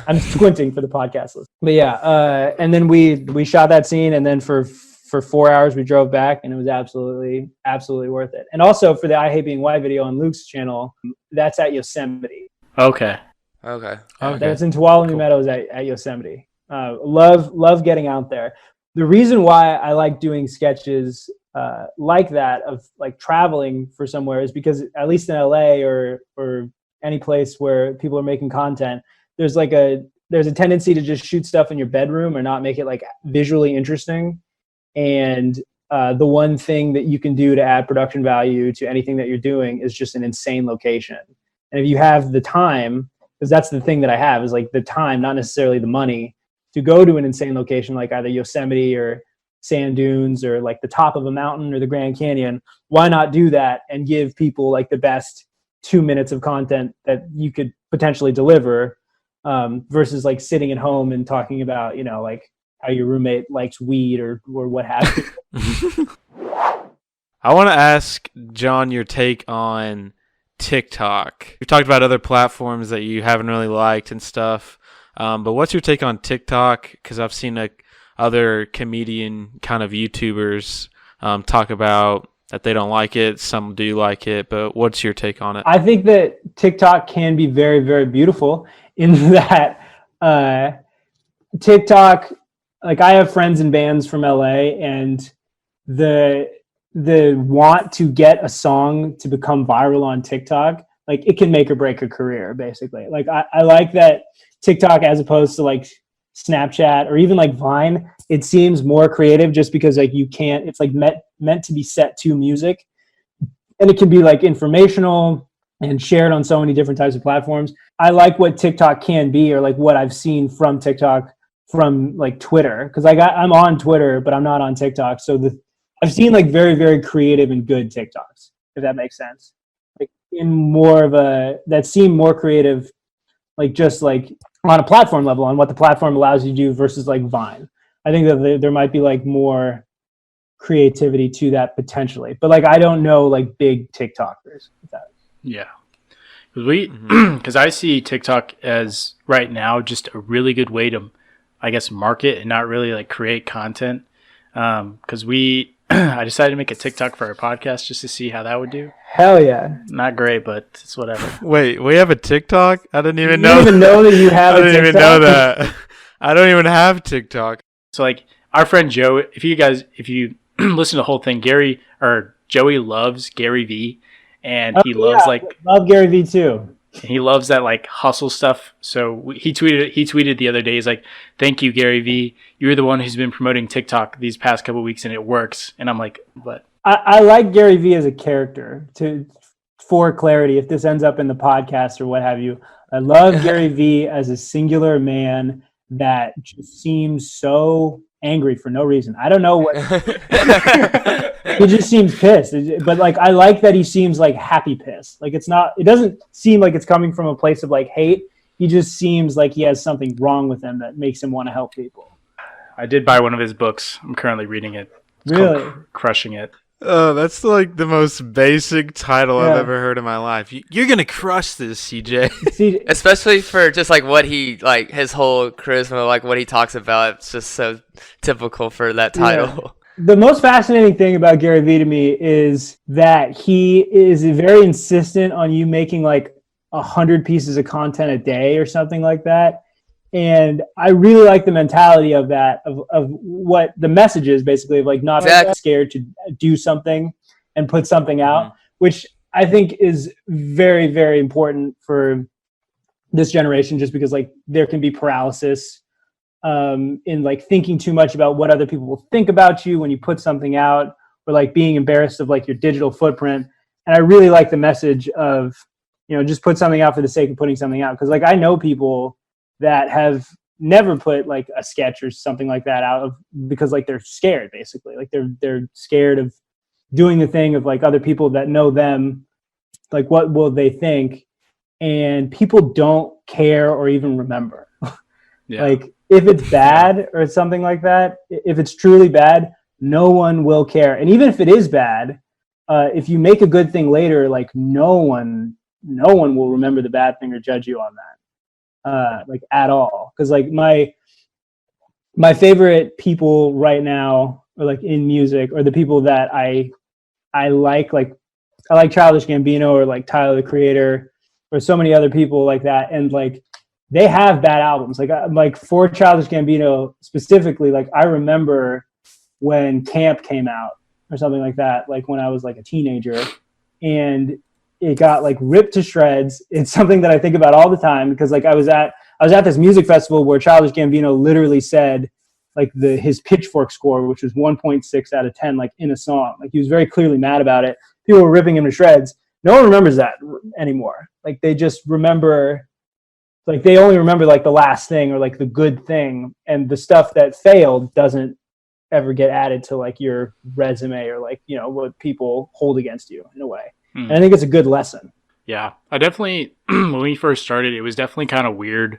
I'm squinting for the podcast list. But yeah, and then we shot that scene, and then for 4 hours we drove back, and it was absolutely worth it. And also for the I Hate Being White video on Luke's channel, that's at Yosemite. Okay. That's in Tuolumne Meadows at Yosemite. Love getting out there. The reason why I like doing sketches like that, of like traveling for somewhere, is because at least in LA or any place where people are making content, there's a tendency to just shoot stuff in your bedroom or not make it like visually interesting. And the one thing that you can do to add production value to anything that you're doing is just an insane location. And if you have the time, because that's the thing that I have, is like the time, not necessarily the money, to go to an insane location like either Yosemite or sand dunes or like the top of a mountain or the Grand Canyon, why not do that and give people like the best 2 minutes of content that you could potentially deliver, versus like sitting at home and talking about, you know, like how your roommate likes weed or what have you. I want to ask Jon your take on TikTok. We've talked about other platforms that you haven't really liked and stuff, but what's your take on TikTok? Because I've seen other comedian kind of YouTubers talk about that they don't like it. Some do like it, but what's your take on it? I think that TikTok can be very, very beautiful in that TikTok, like I have friends in bands from LA, and the want to get a song to become viral on TikTok, like it can make or break a career, basically. Like I like that TikTok, as opposed to like Snapchat or even like Vine, it seems more creative just because like you can't, it's like meant to be set to music, and it can be like informational and shared on so many different types of platforms. I like what TikTok can be, or like what I've seen from TikTok from like Twitter, because I'm on Twitter, but I'm not on TikTok. So I've seen like very, very creative and good TikToks, if that makes sense. Like in more of that seem more creative, like just like on a platform level, on what the platform allows you to do versus like Vine. I think that there might be like more creativity to that potentially, but like I don't know like big TikTokers. Yeah. Because I see TikTok as right now just a really good way to, I guess, market and not really like create content. Because I decided to make a TikTok for our podcast just to see how that would do. Hell yeah. Not great, but it's whatever. Wait, we have a TikTok? I didn't even know. You didn't even know that you have a TikTok? I didn't even know that. I don't even have TikTok. So like our friend Joe, if you listen to the whole thing, Joey loves Gary Vee, and he loves love Gary Vee too. And he loves that like hustle stuff. So he tweeted the other day, he's like, "Thank you, Gary Vee. You're the one who's been promoting TikTok these past couple of weeks, and it works." And I'm like, "But I like Gary Vee as a character. For clarity, if this ends up in the podcast or what have you, I love Gary Vee as a singular man that just seems so angry for no reason. I don't know what. He just seems pissed, but like I like that he seems like happy pissed. Like it's not. It doesn't seem like it's coming from a place of like hate. He just seems like he has something wrong with him that makes him want to help people. I did buy one of his books. I'm currently reading it. It's Really? called Crushing It. Oh, that's like the most basic title I've Yeah. ever heard in my life. You're gonna crush this, CJ. See, Especially for just like what he like his whole charisma, like what he talks about. It's just so typical for that title. the most fascinating thing about Gary Vee to me is that he is very insistent on you making like 100 pieces of content a day or something like that. And I really like the mentality of that, of what the message is basically, of like not Exactly. scared to do something and put something out, which I think is very, very important for this generation, just because like there can be paralysis in like thinking too much about what other people will think about you when you put something out, or like being embarrassed of like your digital footprint. And I really like the message of, you know, just put something out for the sake of putting something out. Because like I know people that have never put like a sketch or something like that out because like they're scared, basically. Like they're scared of doing the thing of like other people that know them, like what will they think? And people don't care or even remember. Yeah. Like if it's bad or something like that, if it's truly bad, no one will care. And even if it is bad, if you make a good thing later, like no one will remember the bad thing or judge you on that. Like at all, because like my favorite people right now, or like in music, or the people that I like I like Childish Gambino or like Tyler the Creator or so many other people like that, and like they have bad albums. Like for Childish Gambino specifically, like I remember when Camp came out or something like that, like when I was like a teenager, and it got like ripped to shreds. It's something that I think about all the time, because like I was at this music festival where Childish Gambino literally said like his Pitchfork score, which was 1.6 out of 10, like in a song. Like he was very clearly mad about it. People were ripping him to shreds. No one remembers that anymore. Like they just remember, like they only remember like the last thing or like the good thing, and the stuff that failed doesn't ever get added to like your resume or like, you know, what people hold against you in a way. And I think it's a good lesson. Yeah, I definitely, when we first started, it was definitely kind of weird,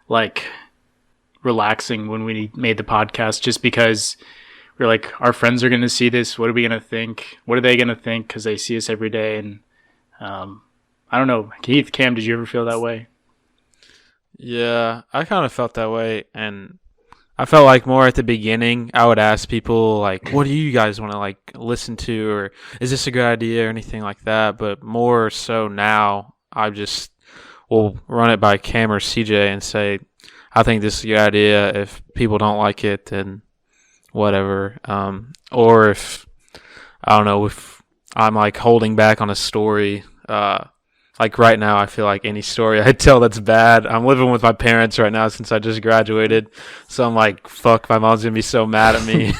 like relaxing when we made the podcast, just because we're like, our friends are going to see this. What are we going to think? What are they going to think? Because they see us every day. And I don't know. Keith, Cam, did you ever feel that way? Yeah, I kind of felt that way, and I felt like more at the beginning, I would ask people, like, what do you guys want to, like, listen to, or is this a good idea, or anything like that, but more so now, I just will run it by Cam or CJ and say, I think this is a good idea. If people don't like it, then whatever. Or if, I don't know, if I'm, like, holding back on a story, like right now, I feel like any story I tell that's bad. I'm living with my parents right now since I just graduated. So I'm like, fuck, my mom's going to be so mad at me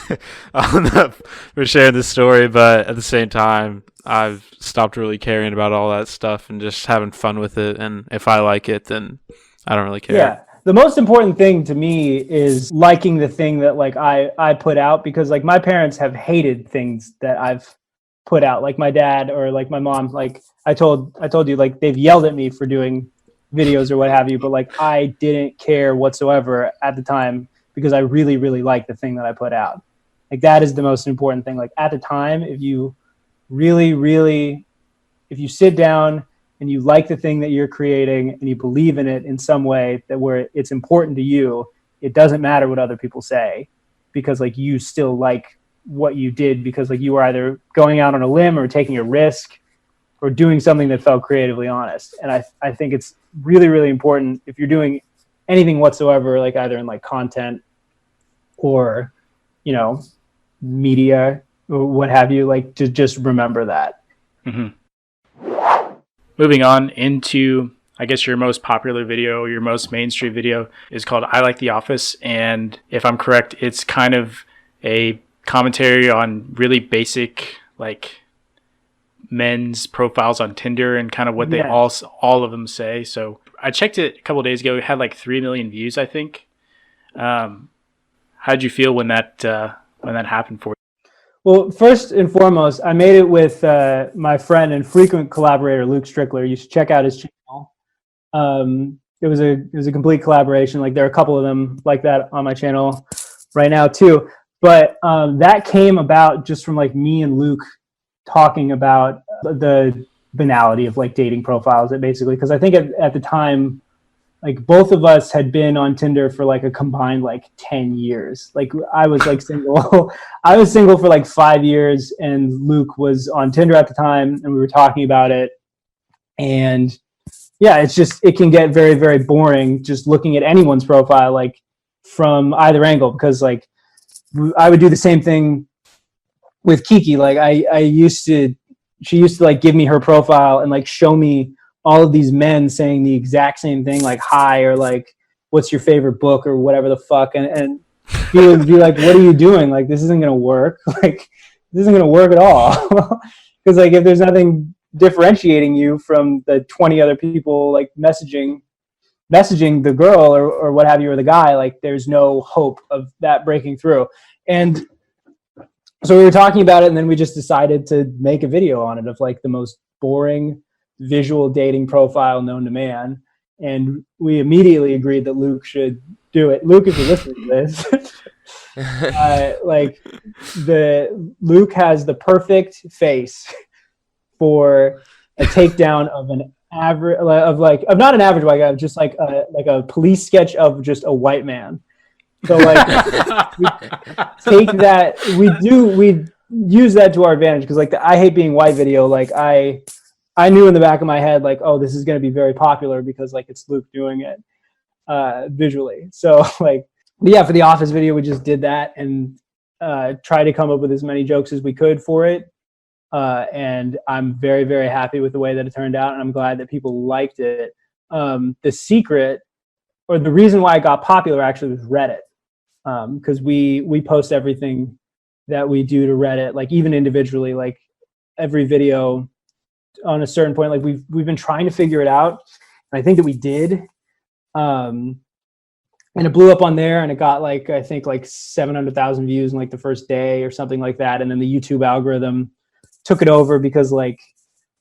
for sharing this story. But at the same time, I've stopped really caring about all that stuff and just having fun with it. And if I like it, then I don't really care. Yeah. The most important thing to me is liking the thing that like I put out, because like my parents have hated things that I've put out, like my dad or like my mom. Like I told you, like they've yelled at me for doing videos or what have you, but like I didn't care whatsoever at the time, because I really, really liked the thing that I put out. Like that is the most important thing. Like at the time, if you really, really, if you sit down and you like the thing that you're creating and you believe in it in some way that where it's important to you, it doesn't matter what other people say, because like you still like what you did, because like you were either going out on a limb or taking a risk or doing something that felt creatively honest. And I think it's really, really important, if you're doing anything whatsoever, like either in like content or, you know, media or what have you, like to just remember that. Mm-hmm. Moving on into, I guess, your most popular video, your most mainstream video is called I Like the Office. And if I'm correct, it's kind of a commentary on really basic like men's profiles on Tinder and kind of what they all of them say. So I checked it a couple of days ago. It had like 3 million views, I think. How'd you feel when that happened for you? Well, first and foremost, I made it with my friend and frequent collaborator Luke Strickler. You should check out his channel. It was a complete collaboration. Like there are a couple of them like that on my channel right now too. But that came about just from like me and Luke talking about the banality of like dating profiles. Basically, because I think at the time, like both of us had been on Tinder for like a combined like 10 years. Like I was like single. I was single for like 5 years, and Luke was on Tinder at the time, and we were talking about it. And yeah, it can get very, very boring just looking at anyone's profile, like from either angle, because like I would do the same thing with Kiki. Like she used to like give me her profile and like show me all of these men saying the exact same thing, like hi, or like what's your favorite book, or whatever the fuck, and he would be like, what are you doing? Like this isn't gonna work. Like this isn't gonna work at all. Because like if there's nothing differentiating you from the 20 other people like messaging the girl or what have you, or the guy, like there's no hope of that breaking through. And so we were talking about it, and then we just decided to make a video on it of like the most boring visual dating profile known to man. And we immediately agreed that Luke should do it. Luke, if you're listening to this, Luke has the perfect face for a takedown of an average, of not an average white guy, just like a police sketch of just a white man. So like we take that, we use that to our advantage, because like the I hate being white video, like I knew in the back of my head, like, oh, this is going to be very popular because like it's Luke doing it visually. So like, but yeah, for the Office video, we just did that and tried to come up with as many jokes as we could for it. And I'm very, very happy with the way that it turned out, and I'm glad that people liked it. The secret, or the reason why it got popular, actually was Reddit, because we post everything that we do to Reddit, like even individually, like every video on a certain point. Like we've been trying to figure it out, and I think that we did. And it blew up on there, and it got like, I think like 700,000 views in like the first day or something like that. And then the YouTube algorithm took it over, because like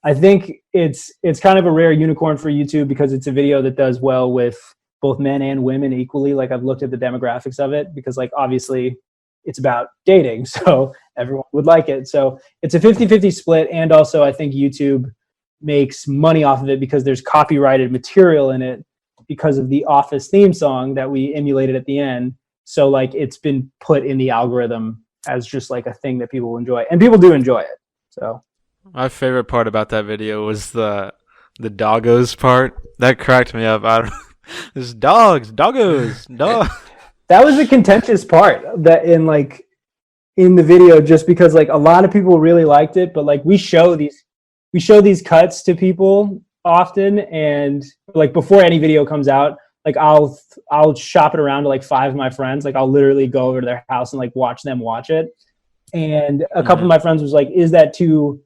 I think it's kind of a rare unicorn for YouTube, because it's a video that does well with both men and women equally. Like I've looked at the demographics of it, because like obviously it's about dating, so everyone would like it. So it's a 50-50 split. And also I think YouTube makes money off of it because there's copyrighted material in it because of the Office theme song that we emulated at the end. So like it's been put in the algorithm as just like a thing that people enjoy, and people do enjoy it. So my favorite part about that video was the doggos part. That cracked me up. There's doggos. That was the contentious part, that in the video, just because like a lot of people really liked it, but like we show these cuts to people often, and like before any video comes out, like I'll shop it around to like 5 of my friends. Like I'll literally go over to their house and like watch them watch it. And a couple of my friends was like, is that too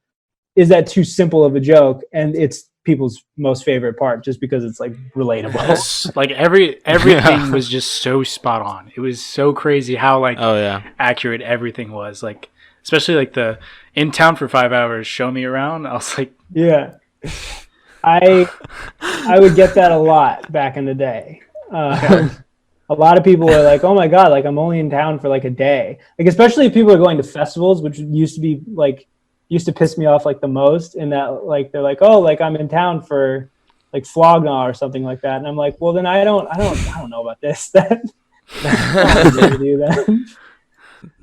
simple of a joke? And it's people's most favorite part, just because it's like relatable. Like everything was just so spot on. It was so crazy how like accurate everything was. Like especially like the in town for 5 hours, show me around. I was like, yeah, I would get that a lot back in the day. A lot of people were like, oh my God, like I'm only in town for like a day. Like, especially if people are going to festivals, which used to piss me off like the most, in that like, they're like, oh, like I'm in town for like Flognaw or something like that. And I'm like, well, then I don't know about this. That do that.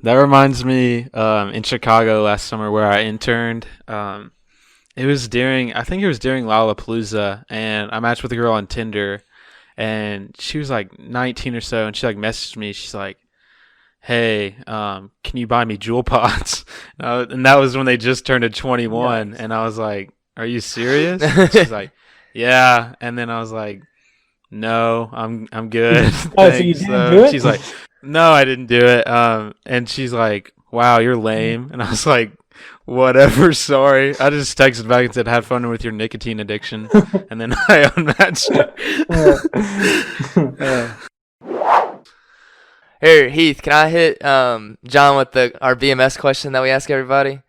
That reminds me, in Chicago last summer where I interned, it was during Lollapalooza, and I matched with a girl on Tinder, and she was like 19 or so, and she like messaged me. She's like, hey, can you buy me Juul pods? And that was when they just turned 21. Yes. And I was like, are you serious? She's like, yeah. And then I was like, no, I'm good. Oh, so you didn't do it? She's like, no, I didn't do it. And she's like, wow, you're lame. And I was like, whatever, sorry. I just texted back and said, have fun with your nicotine addiction. And then I unmatched it. Here, Heath, can I hit John with our BMS question that we ask everybody?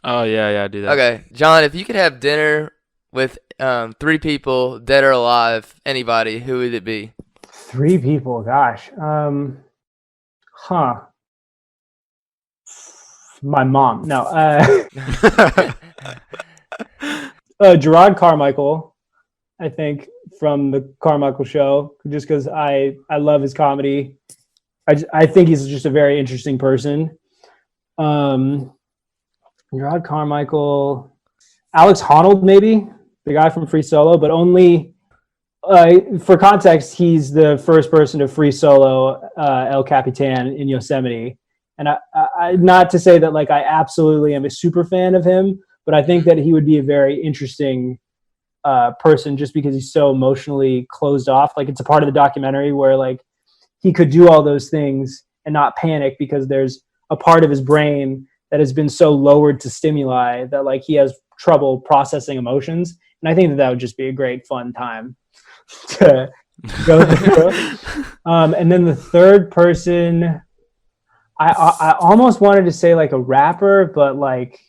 Oh, yeah, do that. Okay, John, if you could have dinner with 3 people, dead or alive, anybody, who would it be? 3 people, gosh. My mom. No. Gerard Carmichael, I think, from the Carmichael Show, just because I love his comedy. I think he's just a very interesting person. Gerard Carmichael, Alex Honnold, maybe the guy from Free Solo, but only for context, he's the first person to free solo El Capitan in Yosemite. And I not to say that like I absolutely am a super fan of him, but I think that he would be a very interesting person just because he's so emotionally closed off. Like it's a part of the documentary where like he could do all those things and not panic because there's a part of his brain that has been so lowered to stimuli that like he has trouble processing emotions. And I think that would just be a great fun time to go through. And then the third person, I almost wanted to say like a rapper, but like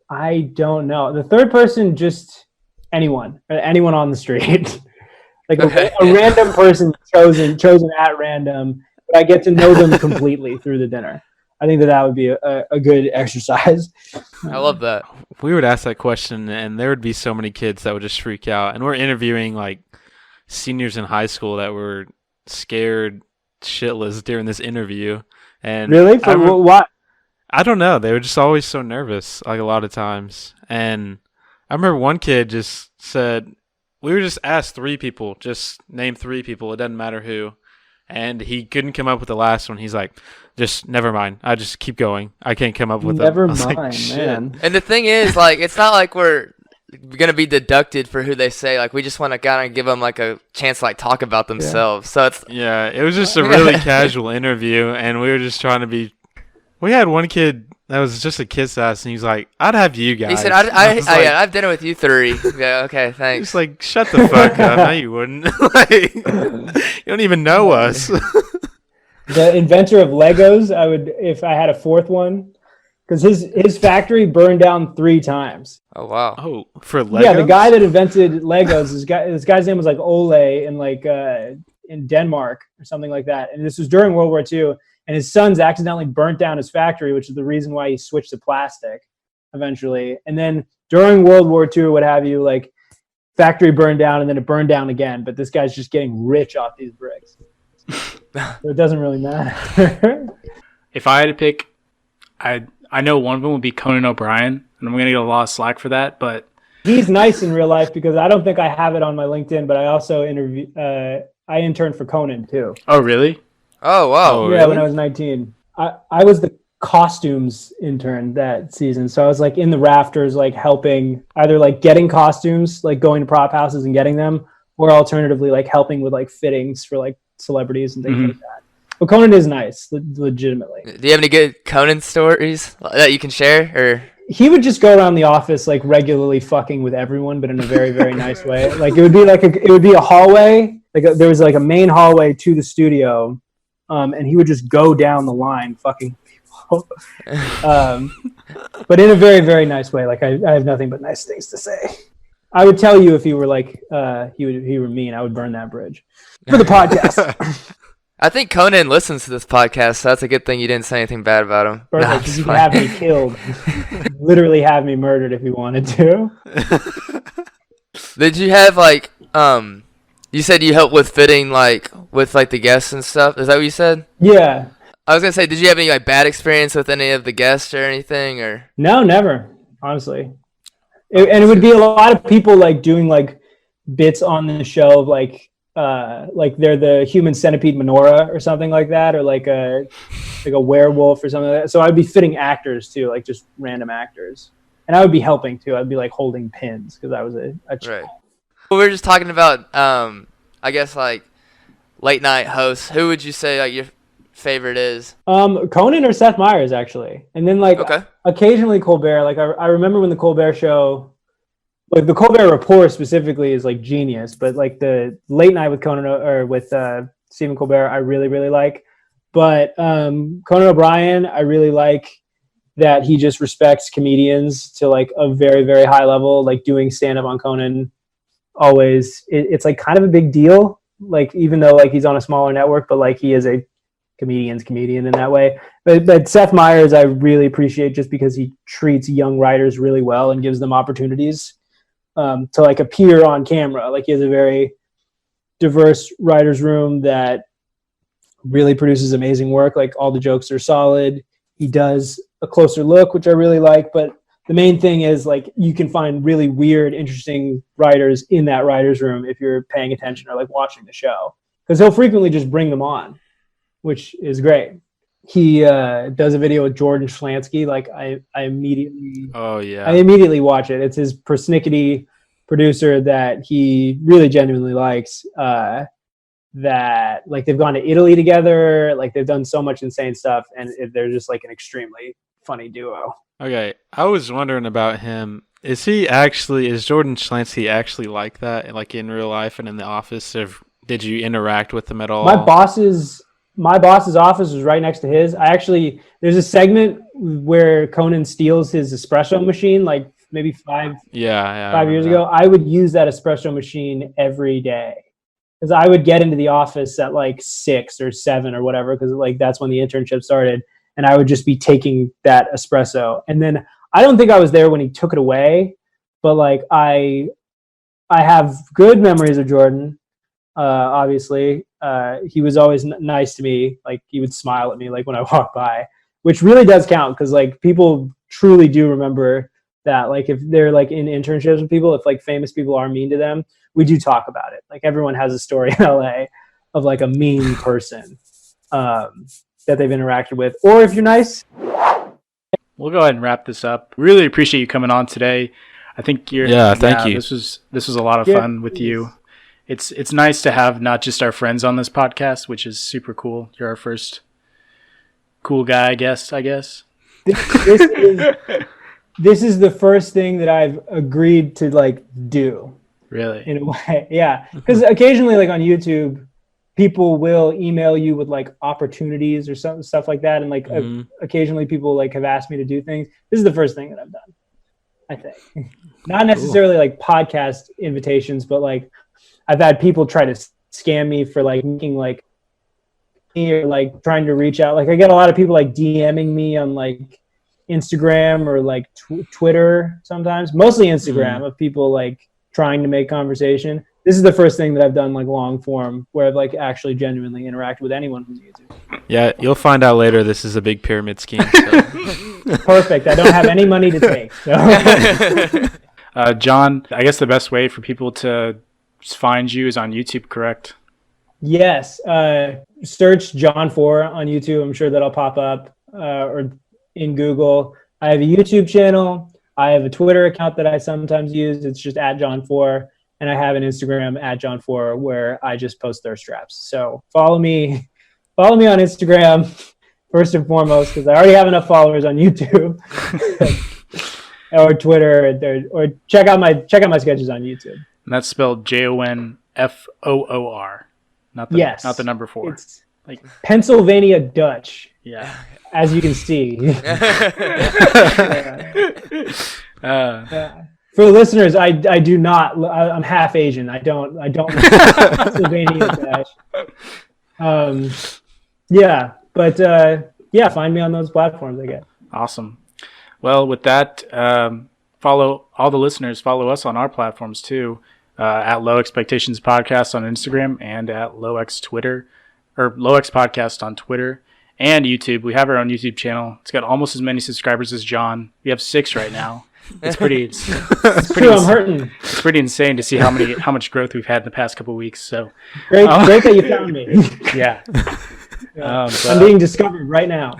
I don't know. The third person, just anyone on the street. Like a random person chosen at random, but I get to know them completely through the dinner. I think that would be a good exercise. I love that. We would ask that question, and there would be so many kids that would just freak out. And we're interviewing like seniors in high school that were scared shitless during this interview. And really? What? I don't know. They were just always so nervous, like a lot of times. And I remember one kid just said, we were just asked 3 people, just name 3 people. It doesn't matter who. And he couldn't come up with the last one. He's like, just never mind. I just keep going. I can't come up with them. Never mind, like, man. And the thing is, like, it's not like we're gonna be deducted for who they say. Like, we just want to kind of give them like a chance to like talk about themselves. Yeah. So it's it was just a really casual interview, and we were just trying to be. We had one kid that was just a kiss ass, and he was like, "I'd have you guys." He said, "I'd have dinner with you 3." Yeah, okay, thanks. He's like, "Shut the fuck up!" No, you wouldn't. Like, you don't even know us. The inventor of Legos, I would if I had a 4th one, because his factory burned down 3 times. Oh wow! Oh, for Legos? Yeah, the guy that invented Legos, this guy's name was like Ole in Denmark or something like that, and this was during World War II. And his sons accidentally burnt down his factory, which is the reason why he switched to plastic eventually. And then during World War II, what have you, like factory burned down and then it burned down again. But this guy's just getting rich off these bricks. So it doesn't really matter. If I had to pick, I know one of them would be Conan O'Brien, and I'm going to get a lot of slack for that. But he's nice in real life because I don't think I have it on my LinkedIn, but I also I interned for Conan too. Oh, really? Oh, wow. Yeah, really? When I was 19. I was the costumes intern that season. So I was like in the rafters, like helping either like getting costumes, like going to prop houses and getting them, or alternatively like helping with like fittings for like celebrities and things like that. But Conan is nice, legitimately. Do you have any good Conan stories that you can share? Or he would just go around the office like regularly fucking with everyone, but in a very, very nice way. Like it would be a hallway. There was like a main hallway to the studio. And he would just go down the line fucking people. But in a very, very nice way. Like I have nothing but nice things to say. I would tell you if he were like he were mean, I would burn that bridge. For the podcast. I think Conan listens to this podcast, so that's a good thing you didn't say anything bad about him. Perfect, because you could have me killed. Literally have me murdered if you wanted to. Did you have like you said you helped with fitting, like, with, like, the guests and stuff. Is that what you said? Yeah. I was going to say, did you have any, like, bad experience with any of the guests or anything? Or no, never, honestly. And it would be a lot of people, like, doing, like, bits on the show of, like they're the human centipede menorah or something like that, or, like a werewolf or something like that. So I'd be fitting actors, too, like, just random actors. And I would be helping, too. I'd be, like, holding pins because I was a right. We were just talking about, I guess, like, late night hosts. Who would you say, like, your favorite is. Conan or Seth Meyers, actually. And then, like, Okay. occasionally Colbert. Like, I remember when the Colbert Show, like, the Colbert Report specifically is, like, genius. But, like, the Late Night with Conan or with Stephen Colbert, I really, really like. But Conan O'Brien, I really like that he just respects comedians to, like, a very, very high level. Like, doing stand-up on Conan always, it's, like, kind of a big deal. Like, even though, like, he's on a smaller network, but, like, he is a comedian in that way. But Seth Meyers, I really appreciate just because he treats young writers really well and gives them opportunities to, like, appear on camera. Like, he has a very diverse writer's room that really produces amazing work. Like, all the jokes are solid. He does a closer look, which I really like. But the main thing is, like, you can find really weird, interesting writers in that writer's room if you're paying attention or, like, watching the show. Because he'll frequently just bring them on, which is great. He does a video with Jordan Schlansky. Like, I immediately watch it. It's his persnickety producer that he really genuinely likes. That, like, they've gone to Italy together. Like, they've done so much insane stuff, and they're just, like, an extremely funny duo. Okay, I was wondering about him. Is Jordan Schlansky actually like that, like, in real life and in the office? Or did you interact with him at all? My boss's office was right next to his. There's a segment where Conan steals his espresso machine, like, maybe 5 years ago. I would use that espresso machine every day because I would get into the office at, like, 6 or 7 or whatever, because, like, that's when the internship started, and I would just be taking that espresso. And then I don't think I was there when he took it away, but, like, I have good memories of Jordan. Obviously, he was always nice to me. Like, he would smile at me, like, when I walked by, which really does count, because, like, people truly do remember that. Like, if they're, like, in internships with people, if, like, famous people are mean to them, we do talk about it. Like, everyone has a story in LA of, like, a mean person that they've interacted with. Or if you're nice. We'll go ahead and wrap this up. Really appreciate you coming on today. I think thank you. This was a lot of fun with you. It's nice to have not just our friends on this podcast, which is super cool. You're our first cool guy, I guess. This is the first thing that I've agreed to, like, do. Really? In a way, yeah. Because occasionally, like, on YouTube, people will email you with, like, opportunities or stuff like that, and, like, occasionally people, like, have asked me to do things. This is the first thing that I've done, I think. Not necessarily like podcast invitations, but, like, I've had people try to scam me for, like, making, like, or, like, trying to reach out. Like, I get a lot of people, like, DMing me on, like, Instagram or, like, Twitter sometimes, mostly Instagram, of people, like, trying to make conversation. This is the first thing that I've done, like, long form, where I've, like, actually genuinely interacted with anyone who's YouTube. Yeah, you'll find out later this is a big pyramid scheme. So. Perfect. I don't have any money to take. So. John, I guess the best way for people to find you is on YouTube, correct? Yes. Search Jon Foor on YouTube. I'm sure that'll pop up, or in Google. I have a YouTube channel. I have a Twitter account that I sometimes use. It's just @Jon4. And I have an Instagram @Jon4 where I just post thirst traps. So follow me on Instagram first and foremost, because I already have enough followers on YouTube or Twitter, or check out my sketches on YouTube. And that's spelled JONFOOR, not the number 4. It's like Pennsylvania Dutch. Yeah, as you can see. For the listeners, I do not. I'm half Asian. I don't Pennsylvania Dutch. Yeah, but find me on those platforms, I guess. Awesome. Well, with that, follow all the listeners. Follow us on our platforms too, at Low Expectations Podcast on Instagram and at LowX Twitter, or LowX Podcast on Twitter and YouTube. We have our own YouTube channel. It's got almost as many subscribers as John. We have 6 right now. It's pretty. It's true. I'm hurting. It's pretty insane to see how much growth we've had in the past couple of weeks. So great that you found me. Yeah. I'm being discovered right now.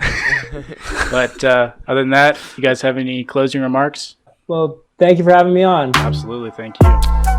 But other than that, you guys have any closing remarks? Well, thank you for having me on. Absolutely. Thank you.